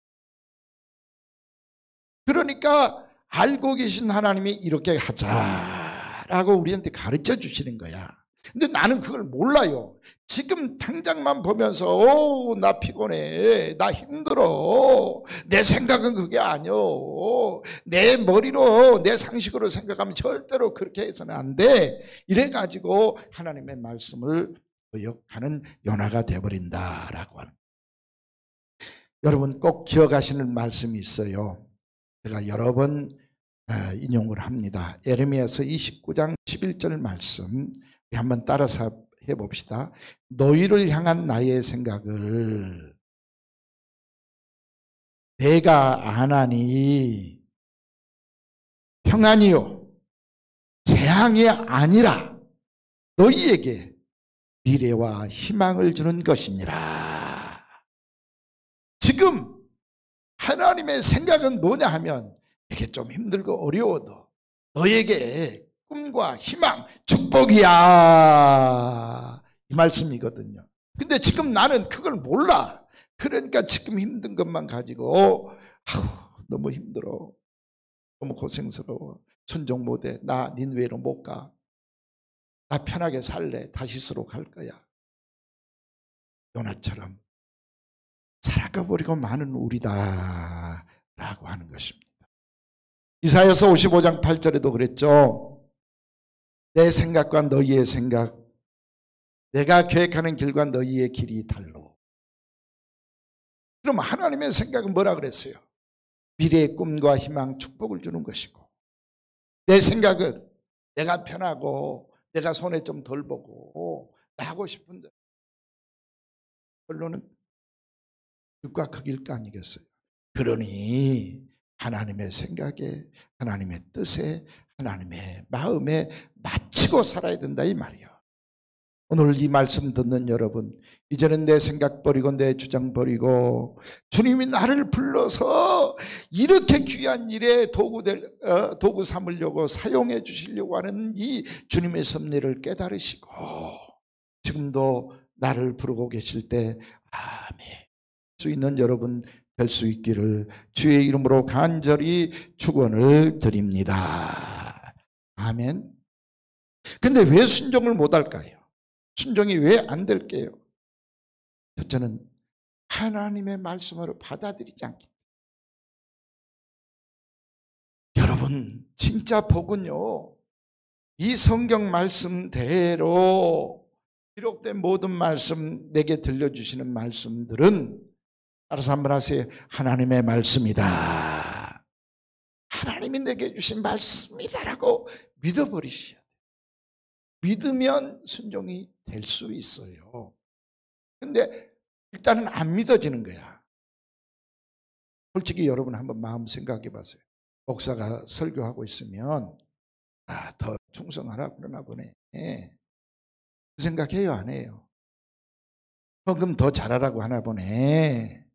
그러니까 알고 계신 하나님이 이렇게 하자라고 우리한테 가르쳐 주시는 거야. 근데 나는 그걸 몰라요. 지금 당장만 보면서 나 피곤해, 나 힘들어, 내 생각은 그게 아니오, 내 머리로 내 상식으로 생각하면 절대로 그렇게 해서는 안 돼. 이래가지고 하나님의 말씀을 거역하는 요나가 되어버린다라고 하는. 여러분 꼭 기억하시는 말씀이 있어요. 제가 여러 번 인용을 합니다. 예레미야서 29장 11절 말씀 한번 따라서 해봅시다. 너희를 향한 나의 생각을 내가 아나니 평안이요 재앙이 아니라 너희에게 미래와 희망을 주는 것이니라. 지금 하나님의 생각은 뭐냐 하면 이게 좀 힘들고 어려워도 너에게 꿈과 희망, 축복이야 이 말씀이거든요. 근데 지금 나는 그걸 몰라. 그러니까 지금 힘든 것만 가지고 너무 힘들어, 너무 고생스러워, 순종 못해, 나 닌웨이로 못 가, 나 편하게 살래, 다시스로 갈 거야. 요나처럼 살아가버리고 마는 우리다 라고 하는 것입니다. 이사야서 55장 8절에도 그랬죠. 내 생각과 너희의 생각, 내가 계획하는 길과 너희의 길이 달로. 그럼 하나님의 생각은 뭐라 그랬어요? 미래의 꿈과 희망, 축복을 주는 것이고, 내 생각은 내가 편하고 내가 손에 좀 덜 보고 나 하고 싶은데 결론은 극과 극일 거 아니겠어요? 그러니 하나님의 생각에, 하나님의 뜻에, 하나님의 마음에 맞추고 살아야 된다 이 말이에요. 오늘 이 말씀 듣는 여러분, 이제는 내 생각 버리고 내 주장 버리고 주님이 나를 불러서 이렇게 귀한 일에 도구 삼으려고 사용해 주시려고 하는 이 주님의 섭리를 깨달으시고 지금도 나를 부르고 계실 때 아멘 수 있는 여러분 될 수 있기를 주의 이름으로 간절히 축원을 드립니다. 아멘. 근데 왜 순종을 못할까요? 순종이 왜 안 될게요? 첫째는 하나님의 말씀으로 받아들이지 않기 때문에. 여러분 여러분, 진짜 복은요, 이 성경 말씀대로 기록된 모든 말씀, 내게 들려주시는 말씀들은 따라서 한번 하세요. 하나님의 말씀이다. 하나님이 내게 주신 말씀이다라고 믿어버리셔야 돼요. 믿으면 순종이 될 수 있어요. 근데 일단은 안 믿어지는 거야. 솔직히 여러분 한번 마음 생각해 보세요. 목사가 설교하고 있으면 더 충성하라 그러나 보네. 그 생각해요, 안 해요? 그럼 더 잘하라고 하나 보네.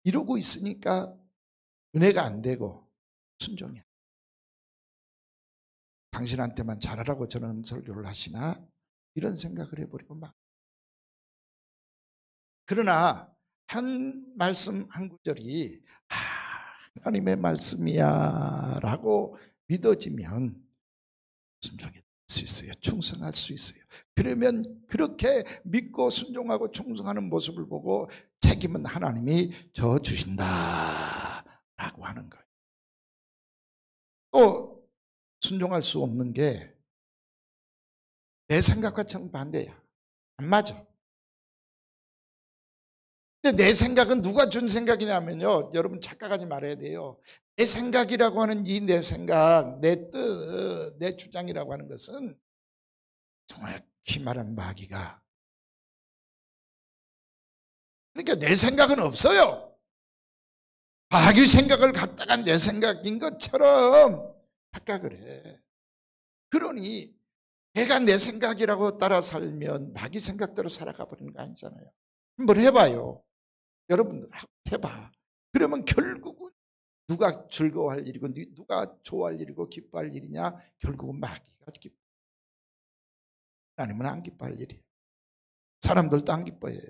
이러고 있으니까 은혜가 안 되고 순종이 안 돼요. 당신한테만 잘하라고 저는 설교를 하시나? 이런 생각을 해버리고 막. 그러나 한 말씀 한 구절이 하나님의 말씀이야 라고 믿어지면 순종할 수 있어요. 충성할 수 있어요. 그러면 그렇게 믿고 순종하고 충성하는 모습을 보고 책임은 하나님이 져주신다 라고 하는 거예요. 또 순종할 수 없는 게 내 생각과 정반대야. 안 맞아. 근데 내 생각은 누가 준 생각이냐면요, 여러분 착각하지 말아야 돼요. 내 생각이라고 하는 이 내 생각, 내 뜻, 내 주장이라고 하는 것은 정확히 말하면 마귀가. 그러니까 내 생각은 없어요. 마귀 생각을 갖다가 내 생각인 것처럼 착각을 해. 그러니 내가 내 생각이라고 따라 살면 마귀 생각대로 살아가 버리는 거 아니잖아요. 한번 해봐요. 여러분들 해봐. 그러면 결국은 누가 즐거워할 일이고 누가 좋아할 일이고 기뻐할 일이냐? 결국은 마귀가 기뻐. 하나님은 안 기뻐할 일이에요. 사람들도 안 기뻐해요.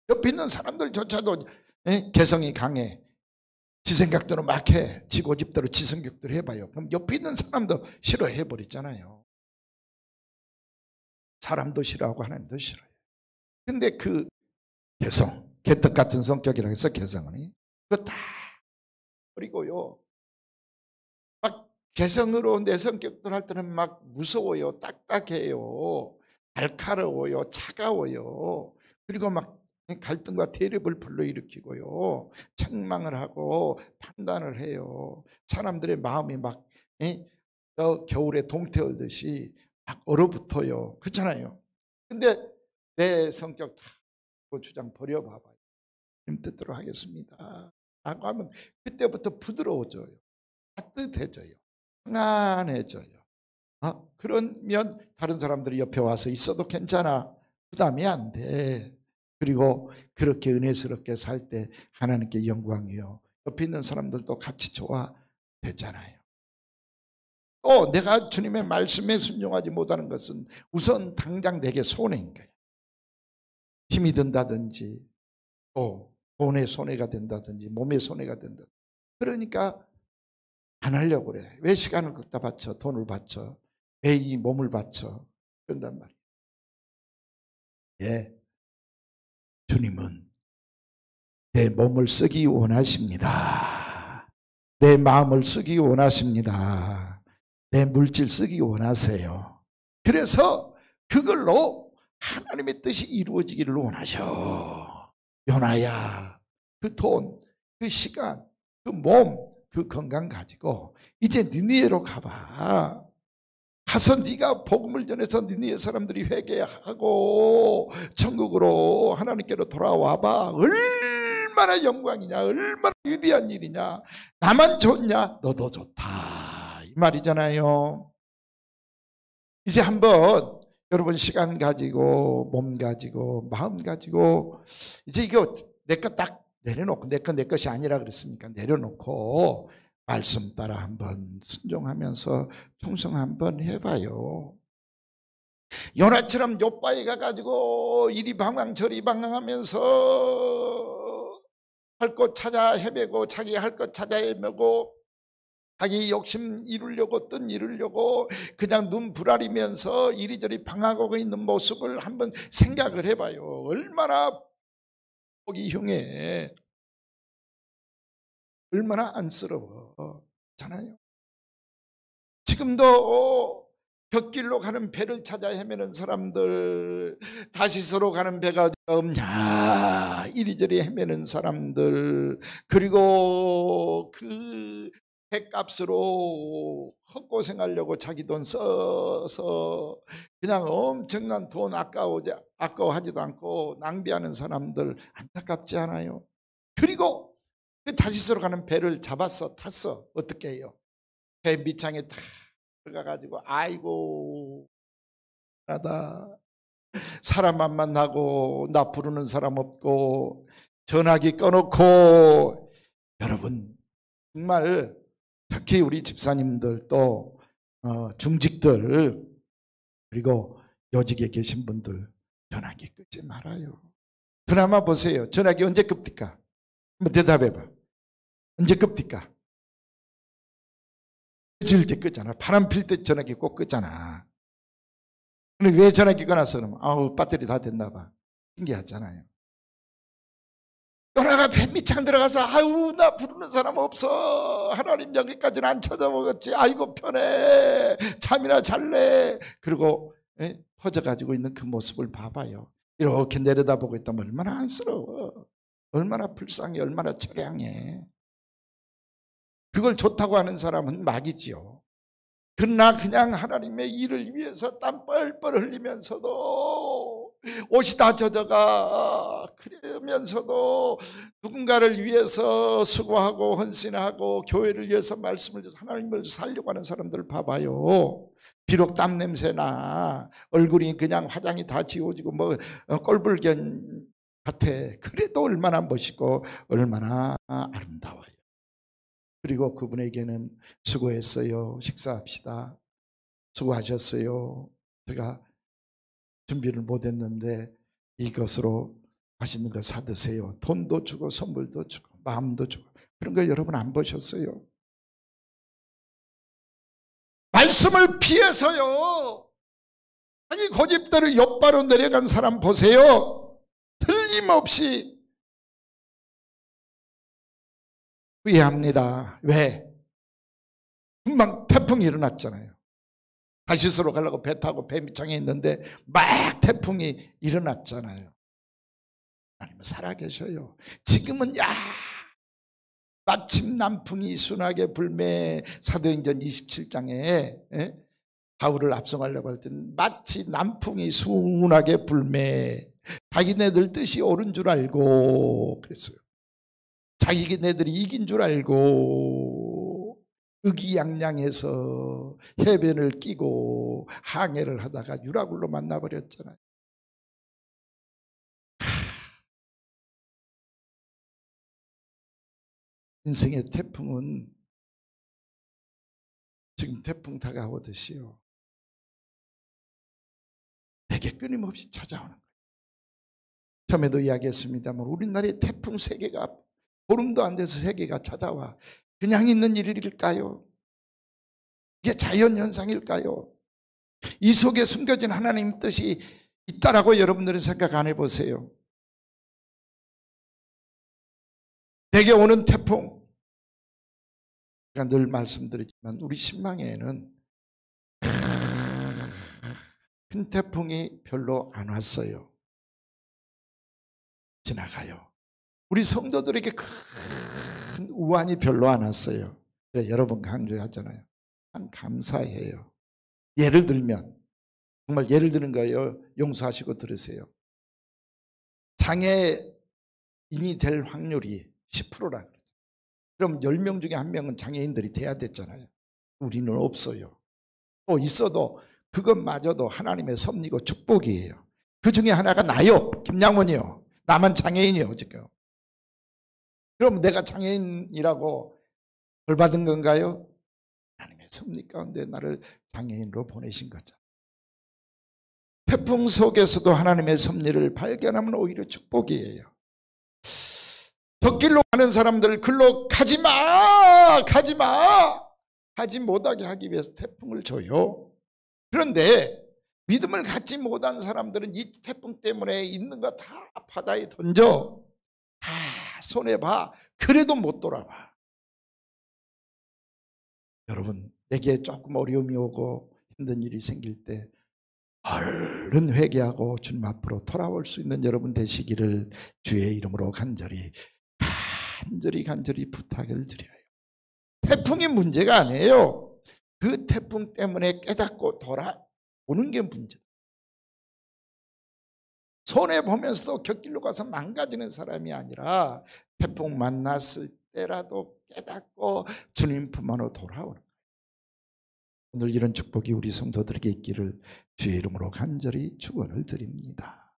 옆에 있는 사람들조차도 개성이 강해. 지 생각대로 막 해. 지 고집대로 지 성격대로 해봐요. 그럼 옆에 있는 사람도 싫어해버리잖아요. 사람도 싫어하고 하나님도 싫어해요. 근데 그 개성, 개떡 같은 성격이라고 해서 개성은 그거 다 버리고요. 막 개성으로 내 성격들 할 때는 막 무서워요. 딱딱해요. 날카로워요. 차가워요. 그리고 막 갈등과 대립을 불러일으키고요. 책망을 하고 판단을 해요. 사람들의 마음이 막 겨울에 동태얼듯이 막 얼어붙어요. 그렇잖아요. 근데 내 성격 다 주장 버려봐봐요. 님 뜻대로 하겠습니다 라고 하면 그때부터 부드러워져요. 따뜻해져요. 평안해져요. 그러면 다른 사람들이 옆에 와서 있어도 괜찮아. 부담이 안 돼. 그리고 그렇게 은혜스럽게 살 때 하나님께 영광이요. 옆에 있는 사람들도 같이 좋아되잖아요. 또 내가 주님의 말씀에 순종하지 못하는 것은 우선 당장 내게 손해인 거예요. 힘이 든다든지 또 돈의 손해가 된다든지 몸의 손해가 된다든지. 그러니까 안 하려고 그래. 왜 시간을 갖다 바쳐? 돈을 바쳐? 왜 이 몸을 바쳐? 그런단 말이에요. 예. 주님은 내 몸을 쓰기 원하십니다. 내 마음을 쓰기 원하십니다. 내 물질 쓰기 원하세요. 그래서 그걸로 하나님의 뜻이 이루어지기를 원하셔. 요나야, 그 돈, 그 시간, 그 몸, 그 건강 가지고 이제 니느웨로 가봐. 가서 네가 복음을 전해서 니느웨 사람들이 회개하고 천국으로 하나님께로 돌아와봐. 얼마나 영광이냐, 얼마나 위대한 일이냐. 나만 좋냐, 너도 좋다. 이 말이잖아요. 이제 한번 여러분 시간 가지고 몸 가지고 마음 가지고 이제 이거 내 것 딱 내려놓고 내 것이 아니라 그랬으니까 내려놓고 말씀 따라 한번 순종하면서 충성 한번 해봐요. 요나처럼 요바에 가가지고 이리 방황 저리 방황하면서 할 것 찾아 헤매고 자기 할 것 찾아 헤매고 자기 욕심 이루려고 뜻 이루려고 그냥 눈 부라리면서 이리저리 방황하고 있는 모습을 한번 생각을 해봐요. 얼마나 보기 흉해. 얼마나 안쓰러워. 잖아요. 지금도 곁길로 가는 배를 찾아 헤매는 사람들, 다시서로 가는 배가 어디가 없냐 이리저리 헤매는 사람들, 그리고 그 배값으로 헛고생하려고 자기 돈 써서 그냥 엄청난 돈 아까워하지도 않고 낭비하는 사람들 안타깝지 않아요? 그리고 그 다시서로 가는 배를 잡았어, 탔어. 어떻게 해요? 배 밑창에 다 들어가가지고 아이고 나다, 사람만 만나고 나 부르는 사람 없고 전화기 꺼놓고. 여러분 정말 특히 우리 집사님들 또 중직들 그리고 요직에 계신 분들 전화기 끄지 말아요. 드라마 보세요. 전화기 언제 끕니까? 한번 대답해봐. 언제 끕니까? 질 때 끄잖아. 바람 필 때 전화기 꼭 끄잖아. 근데 왜 전화기 꺼놨어? 아우 배터리 다 됐나 봐. 신기하잖아요. 연하가 배 밑창 들어가서 아유 나 부르는 사람 없어, 하나님 여기까지는 안 찾아보겠지, 아이고 편해, 잠이나 잘래. 그리고 퍼져가지고 있는 그 모습을 봐봐요. 이렇게 내려다보고 있다면 얼마나 안쓰러워, 얼마나 불쌍해, 얼마나 처량해. 그걸 좋다고 하는 사람은 막이지요. 그러나 그냥 하나님의 일을 위해서 땀 뻘뻘 흘리면서도 옷이 다 젖어가, 그러면서도 누군가를 위해서 수고하고 헌신하고 교회를 위해서 말씀을 위해서 하나님을 살려고 하는 사람들 봐봐요. 비록 땀 냄새나 얼굴이 그냥 화장이 다 지워지고 뭐 꼴불견 같아. 그래도 얼마나 멋있고 얼마나 아름다워요. 그리고 그분에게는 수고했어요, 식사합시다, 수고하셨어요, 제가 준비를 못했는데 이것으로 맛있는 거 사드세요, 돈도 주고 선물도 주고 마음도 주고. 그런 거 여러분 안 보셨어요? 말씀을 피해서요 자기 고집대로 옆바로 내려간 사람 보세요. 틀림없이 후회합니다. 왜? 금방 태풍이 일어났잖아요. 다시서로 가려고 배 타고 배 밑창에 있는데 막 태풍이 일어났잖아요. 하나님은 살아계셔요. 지금은 마침 남풍이 순하게 불매. 사도행전 27장에 바울을 압송하려고 할 때는 마치 남풍이 순하게 불매. 자기네들 뜻이 옳은 줄 알고 그랬어요. 자기네들이 이긴 줄 알고 의기양양해서 해변을 끼고 항해를 하다가 유라굴로 만나버렸잖아요. 인생의 태풍은 지금 태풍 다가오듯이요 내게 끊임없이 찾아오는 거예요. 처음에도 이야기했습니다만 우리나라에 태풍 3개가 보름도 안 돼서 3개가 찾아와. 그냥 있는 일일까요? 이게 자연현상일까요? 이 속에 숨겨진 하나님 뜻이 있다라고 여러분들은 생각 안 해보세요? 내게 오는 태풍, 제가 늘 말씀드리지만 우리 신망에는 큰 태풍이 별로 안 왔어요. 지나가요. 우리 성도들에게 큰 우환이 별로 안 왔어요. 여러 번 강조하잖아요. 참 감사해요. 예를 들면, 정말 예를 드는 거예요. 용서하시고 들으세요. 장애인이 될 확률이 10%라 그러죠. 그럼 10명 중에 1명은 장애인들이 돼야 됐잖아요. 우리는 없어요. 또 있어도 그것마저도 하나님의 섭리고 축복이에요. 그 중에 하나가 나요. 김양원이요. 나만 장애인이요 지금. 그럼 내가 장애인이라고 벌 받은 건가요? 하나님의 섭리 가운데 나를 장애인으로 보내신 거죠. 태풍 속에서도 하나님의 섭리를 발견하면 오히려 축복이에요. 덕길로 가는 사람들 글로 가지마, 가지마, 가지 못하게 하기 위해서 태풍을 줘요. 그런데 믿음을 갖지 못한 사람들은 이 태풍 때문에 있는 거 다 바다에 던져, 다 손해봐. 그래도 못 돌아와. 여러분, 내게 조금 어려움이 오고 힘든 일이 생길 때 얼른 회개하고 주님 앞으로 돌아올 수 있는 여러분 되시기를 주의 이름으로 간절히 부탁을 드려요. 태풍이 문제가 아니에요. 그 태풍 때문에 깨닫고 돌아오는 게 문제다. 손해보면서도 곁길로 가서 망가지는 사람이 아니라 태풍 만났을 때라도 깨닫고 주님 품 안으로 돌아오는 거예요. 오늘 이런 축복이 우리 성도들에게 있기를 주의 이름으로 간절히 축원을 드립니다.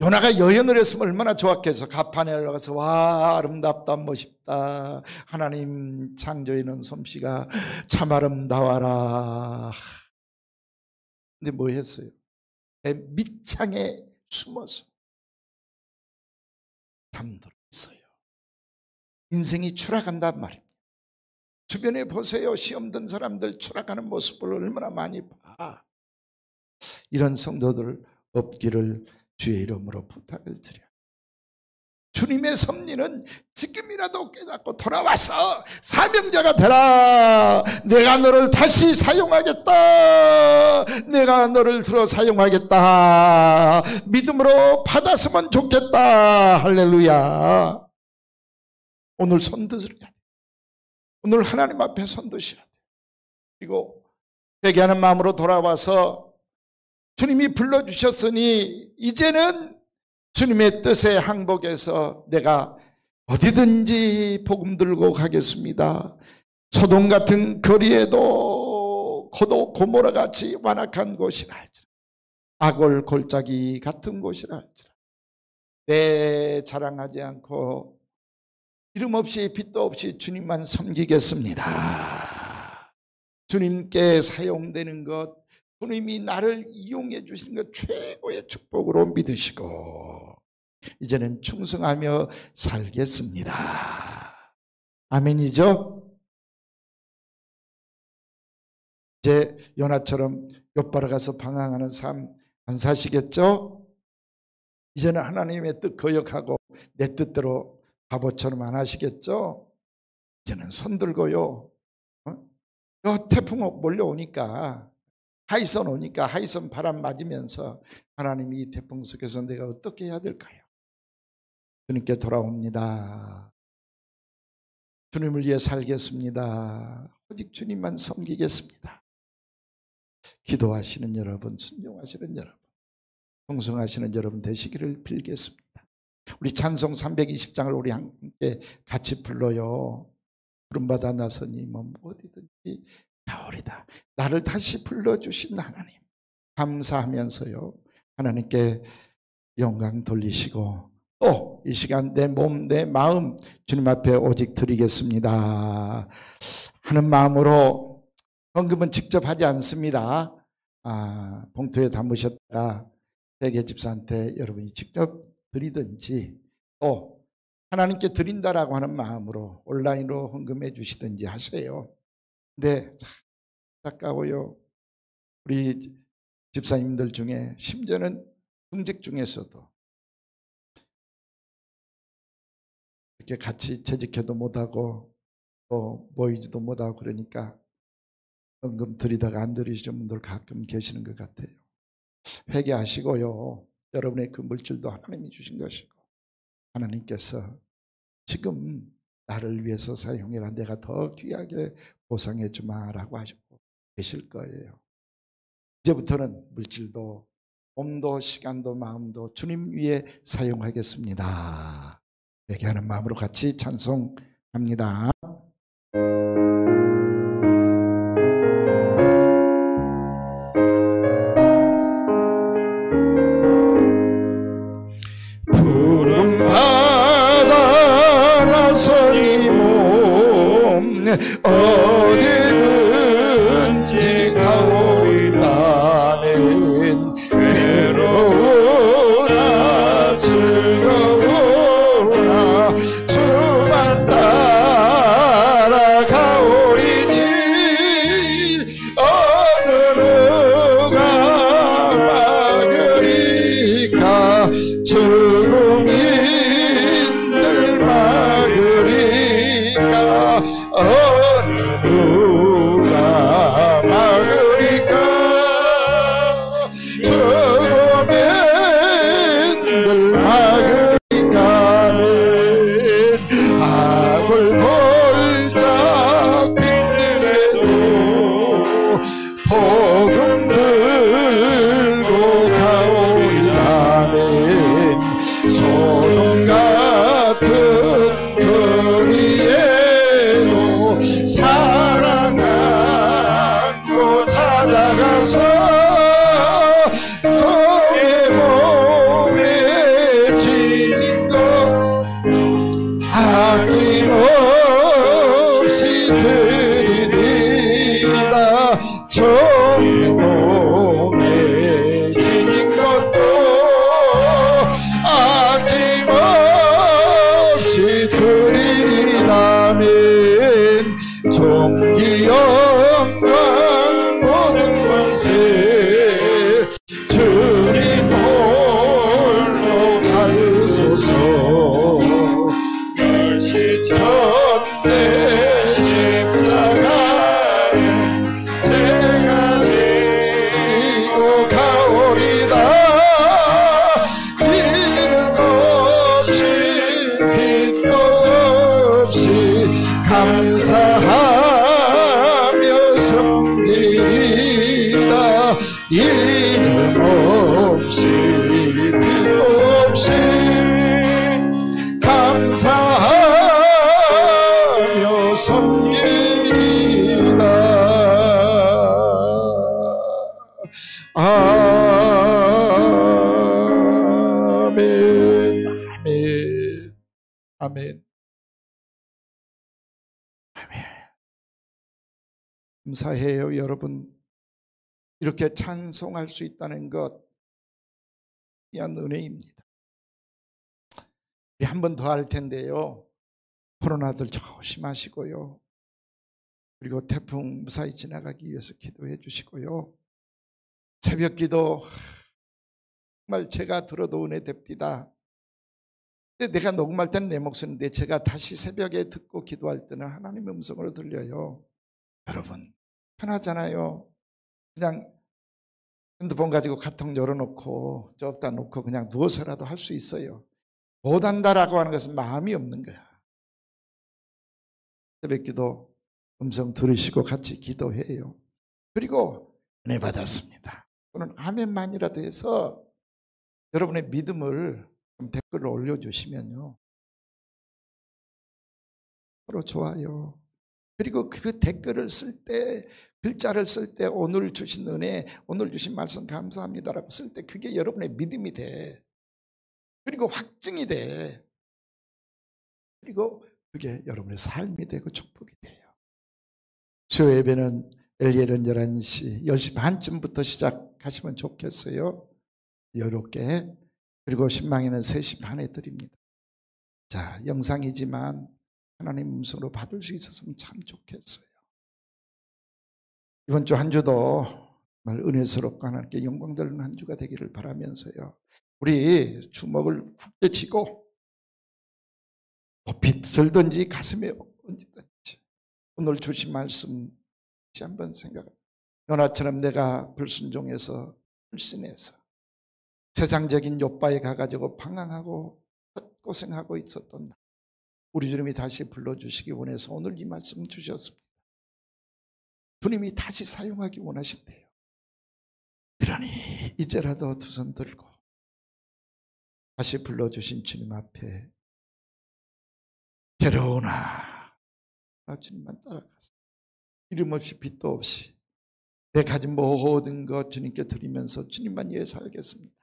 요나가 여행을 했으면 얼마나 좋았겠어. 가판에 올라가서 와 아름답다 멋있다. 하나님 창조해 놓은 솜씨가 참 아름다워라. 근데 뭐 했어요? 밑창에 숨어서 잠들었어요. 인생이 추락한단 말입니다. 주변에 보세요. 시험 든 사람들 추락하는 모습을 얼마나 많이 봐. 이런 성도들 없기를 주의 이름으로 부탁을 드려요. 주님의 섭리는 지금이라도 깨닫고 돌아와서 사명자가 되라. 내가 너를 다시 사용하겠다. 내가 너를 들어 사용하겠다. 믿음으로 받았으면 좋겠다. 할렐루야. 오늘 손 드셔야 돼. 오늘 하나님 앞에 손 드셔야 돼. 그리고 회개하는 마음으로 돌아와서 주님이 불러주셨으니 이제는 주님의 뜻에 항복해서 내가 어디든지 복음 들고 가겠습니다. 소돔 같은 거리에도 고도 고모라같이 완악한 곳이라 할지라, 악을 골짜기 같은 곳이라 할지라, 내 자랑하지 않고 이름 없이 빚도 없이 주님만 섬기겠습니다. 주님께 사용되는 것, 주님이 나를 이용해 주시는 것 최고의 축복으로 믿으시고 이제는 충성하며 살겠습니다. 아멘이죠? 이제 요나처럼 욥바로 가서 방황하는 삶 안 사시겠죠? 이제는 하나님의 뜻 거역하고 내 뜻대로 바보처럼 안 하시겠죠? 이제는 손 들고요. 요 태풍 몰려오니까 하이선 오니까 하이선 바람 맞으면서 하나님이 이 태풍 속에서 내가 어떻게 해야 될까요? 주님께 돌아옵니다. 주님을 위해 살겠습니다. 오직 주님만 섬기겠습니다. 기도하시는 여러분, 순종하시는 여러분, 동성하시는 여러분 되시기를 빌겠습니다. 우리 찬송 320장을 우리 함께 같이 불러요. 부름받아 나서니 뭐 어디든지 나오리다. 나를 다시 불러주신 하나님 감사하면서요, 하나님께 영광 돌리시고 또 이 시간 내 몸, 내 마음 주님 앞에 오직 드리겠습니다 하는 마음으로, 헌금은 직접 하지 않습니다. 봉투에 담으셨다가 회계 집사한테 여러분이 직접 드리든지 또 하나님께 드린다라고 하는 마음으로 온라인으로 헌금해 주시든지 하세요. 근데 안타까워요. 우리 집사님들 중에 심지어는 중직 중에서도 이렇게 같이 재직해도 못하고 또 모이지도 못하고 그러니까 헌금 드리다가 안 드리시는 분들 가끔 계시는 것 같아요. 회개하시고요. 여러분의 그 물질도 하나님이 주신 것이고 하나님께서 지금 나를 위해서 사용해라, 내가 더 귀하게 보상해 주마라고 하시고 계실 거예요. 이제부터는 물질도 몸도 시간도 마음도 주님 위해 사용하겠습니다. 회개하는 마음으로 같이 찬송합니다. 어디든지 가오리다는 괴로우나 즐거우나 주만 따라 가오리니 어느 누가 막으리까 죽음인들 막으리까 멸시 전대 십자가를 제가 지고 가오리다. 이름 없이 빛도 없이 감사하며 섬기리다. 이름 없이 빛 없이 감사하며 섬기리다. 아멘. 아멘. 아멘. 아멘. 감사해요, 여러분. 이렇게 찬송할 수 있다는 것 귀한 은혜입니다. 한 번 더 할 텐데요. 코로나들 조심하시고요. 그리고 태풍 무사히 지나가기 위해서 기도해 주시고요. 새벽 기도 정말 제가 들어도 은혜 됩니다. 근데 내가 녹음할 때는 내 목소리인데 제가 다시 새벽에 듣고 기도할 때는 하나님의 음성으로 들려요. 여러분 편하잖아요. 그냥 핸드폰 가지고 카톡 열어놓고 저기다 놓고 그냥 누워서라도 할 수 있어요. 못한다라고 하는 것은 마음이 없는 거야. 새벽 기도 음성 들으시고 같이 기도해요. 그리고 은혜 받았습니다. 또는 아멘만이라도 해서 여러분의 믿음을 좀 댓글로 올려주시면요. 서로 좋아요. 그리고 그 댓글을 쓸 때, 글자를 쓸 때 오늘 주신 은혜, 오늘 주신 말씀 감사합니다라고 쓸 때 그게 여러분의 믿음이 돼. 그리고 확증이 돼. 그리고 그게 여러분의 삶이 되고 축복이 돼요. 수요 예배는 엘리엘은 11시, 10시 반쯤부터 시작하시면 좋겠어요. 여롭게. 그리고 신망에는 3시 반에 드립니다. 자, 영상이지만 하나님 음성으로 받을 수 있었으면 참 좋겠어요. 이번 주 한 주도 정말 은혜스럽고 하나님께 영광되는 한 주가 되기를 바라면서요. 우리 주먹을 굳게 쥐고 높이 들든지 가슴에 얹든지 오늘 주신 말씀 다시 한번 생각합니다. 요나처럼 내가 불순종해서 불신해서 세상적인 욥바에 가가지고 방황하고 고생하고 있었던 날, 우리 주님이 다시 불러주시기 원해서 오늘 이 말씀 주셨습니다. 주님이 다시 사용하기 원하신대요. 그러니 이제라도 두 손 들고 다시 불러주신 주님 앞에 괴로우나 주님만 따라가서 이름 없이 빛도 없이 내 가진 모든 것 주님께 드리면서 주님만 위해 살겠습니다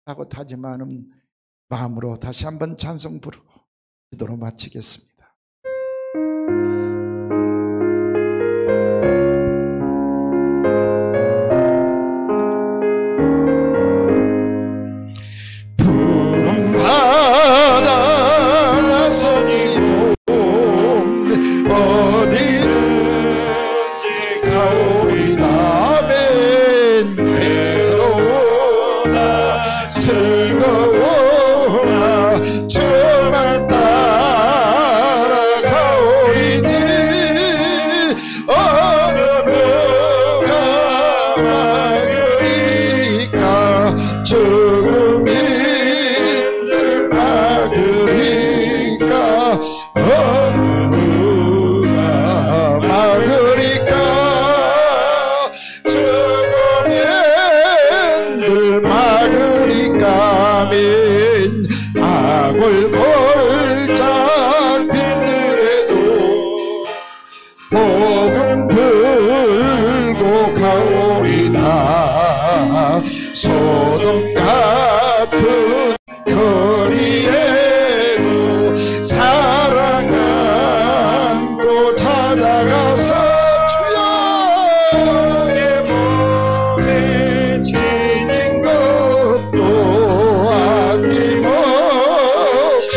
하고 다짐하는 마음으로 다시 한번 찬송 부르고 기도로 마치겠습니다. 푸른 바다 나서니 어디든지 가오리라. 맨 괴로우나 즐거우나 주만 따라가오리니 어느 누가 막으리까. 죽음인들 막으리까. 어느 누가 막으리까. 죽음인들 막으리까. 민 악을 골짝 빗들에도 복음 들고 가오리다. 소돔 같은 거리에도 사랑 안고 찾아가서 주의 몸에 지닌 것도 아낌없이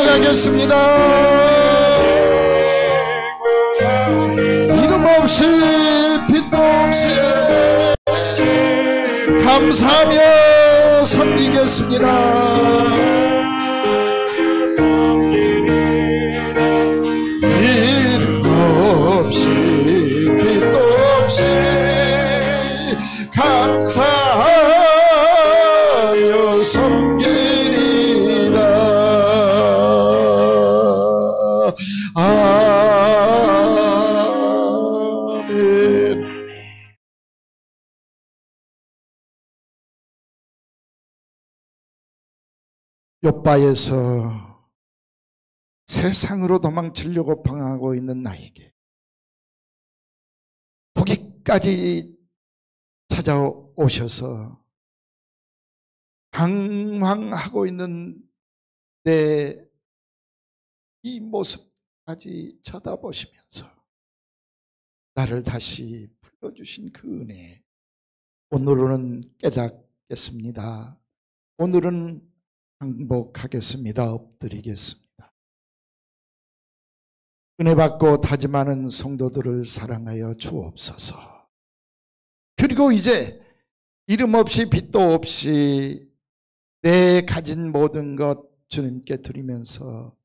찬양하겠습니다. 이름 없이 빛도 없이 감사하며 섬기겠습니다. 이름 없이 빛도 없이 감사하며 섬기리라. 아멘. 욥바에서 세상으로 도망치려고 방황하고 있는 나에게 거기까지 찾아오셔서 방황하고 있는 내 이 모습까지 쳐다보시면서 나를 다시 불러주신 그 은혜, 오늘은 깨닫겠습니다. 오늘은 항복하겠습니다. 엎드리겠습니다. 은혜 받고 다짐하는 성도들을 사랑하여 주옵소서. 그리고 이제 이름 없이 빛도 없이 내 가진 모든 것 주님께 드리면서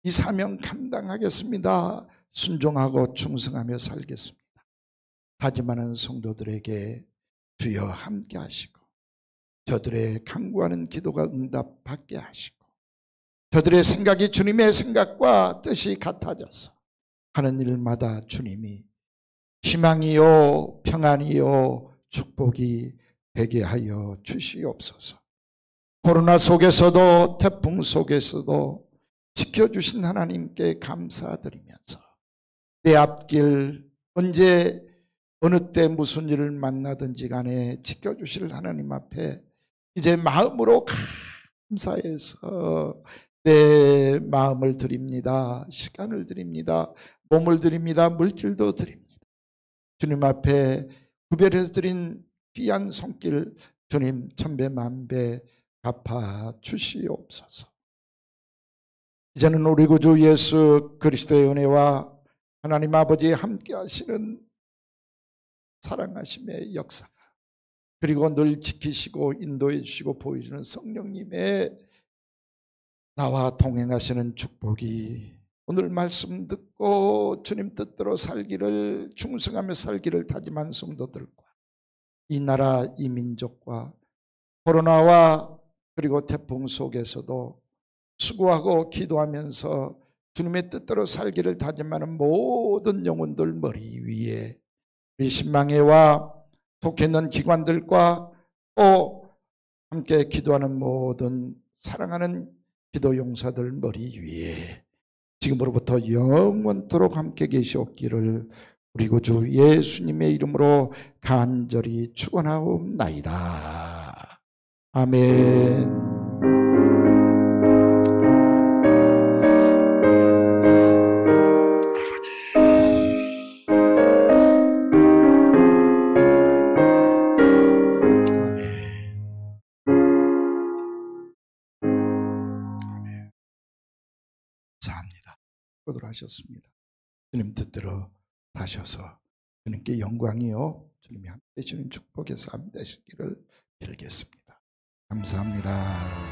이 사명 감당하겠습니다. 순종하고 충성하며 살겠습니다. 다짐하는 성도들에게 주여 함께 하시고 저들의 간구하는 기도가 응답받게 하시고 저들의 생각이 주님의 생각과 뜻이 같아져서 하는 일마다 주님이 희망이요 평안이요 축복이 되게 하여 주시옵소서. 코로나 속에서도 태풍 속에서도 지켜주신 하나님께 감사드리면서 내 앞길 언제 어느 때 무슨 일을 만나든지 간에 지켜주실 하나님 앞에 이제 마음으로 감사해서 내 마음을 드립니다. 시간을 드립니다. 몸을 드립니다. 물질도 드립니다. 주님 앞에 구별해서 드린 귀한 손길 주님 천배 만배 갚아 주시옵소서. 이제는 우리 구주 예수 그리스도의 은혜와 하나님 아버지의 함께 하시는 사랑하심의 역사가 그리고 늘 지키시고 인도해 주시고 보여주는 성령님의 나와 동행하시는 축복이 오늘 말씀 듣고 주님 뜻대로 살기를 충성하며 살기를 다짐한 성도들과 이 나라 이 민족과 코로나와 그리고 태풍 속에서도 수고하고 기도하면서 주님의 뜻대로 살기를 다짐하는 모든 영혼들 머리 위에 우리 신망회와 속해 있는 기관들과 또 함께 기도하는 모든 사랑하는 기도 용사들 머리 위에 지금으로부터 영원토록 함께 계시옵기를 우리 구주 예수님의 이름으로 간절히 축원하옵나이다. 아멘. 하셨습니다. 주님 뜻대로 하셔서 주님께 영광이요 주님이 함께 주님 축복해서 함께 하시기를 빌겠습니다. 감사합니다.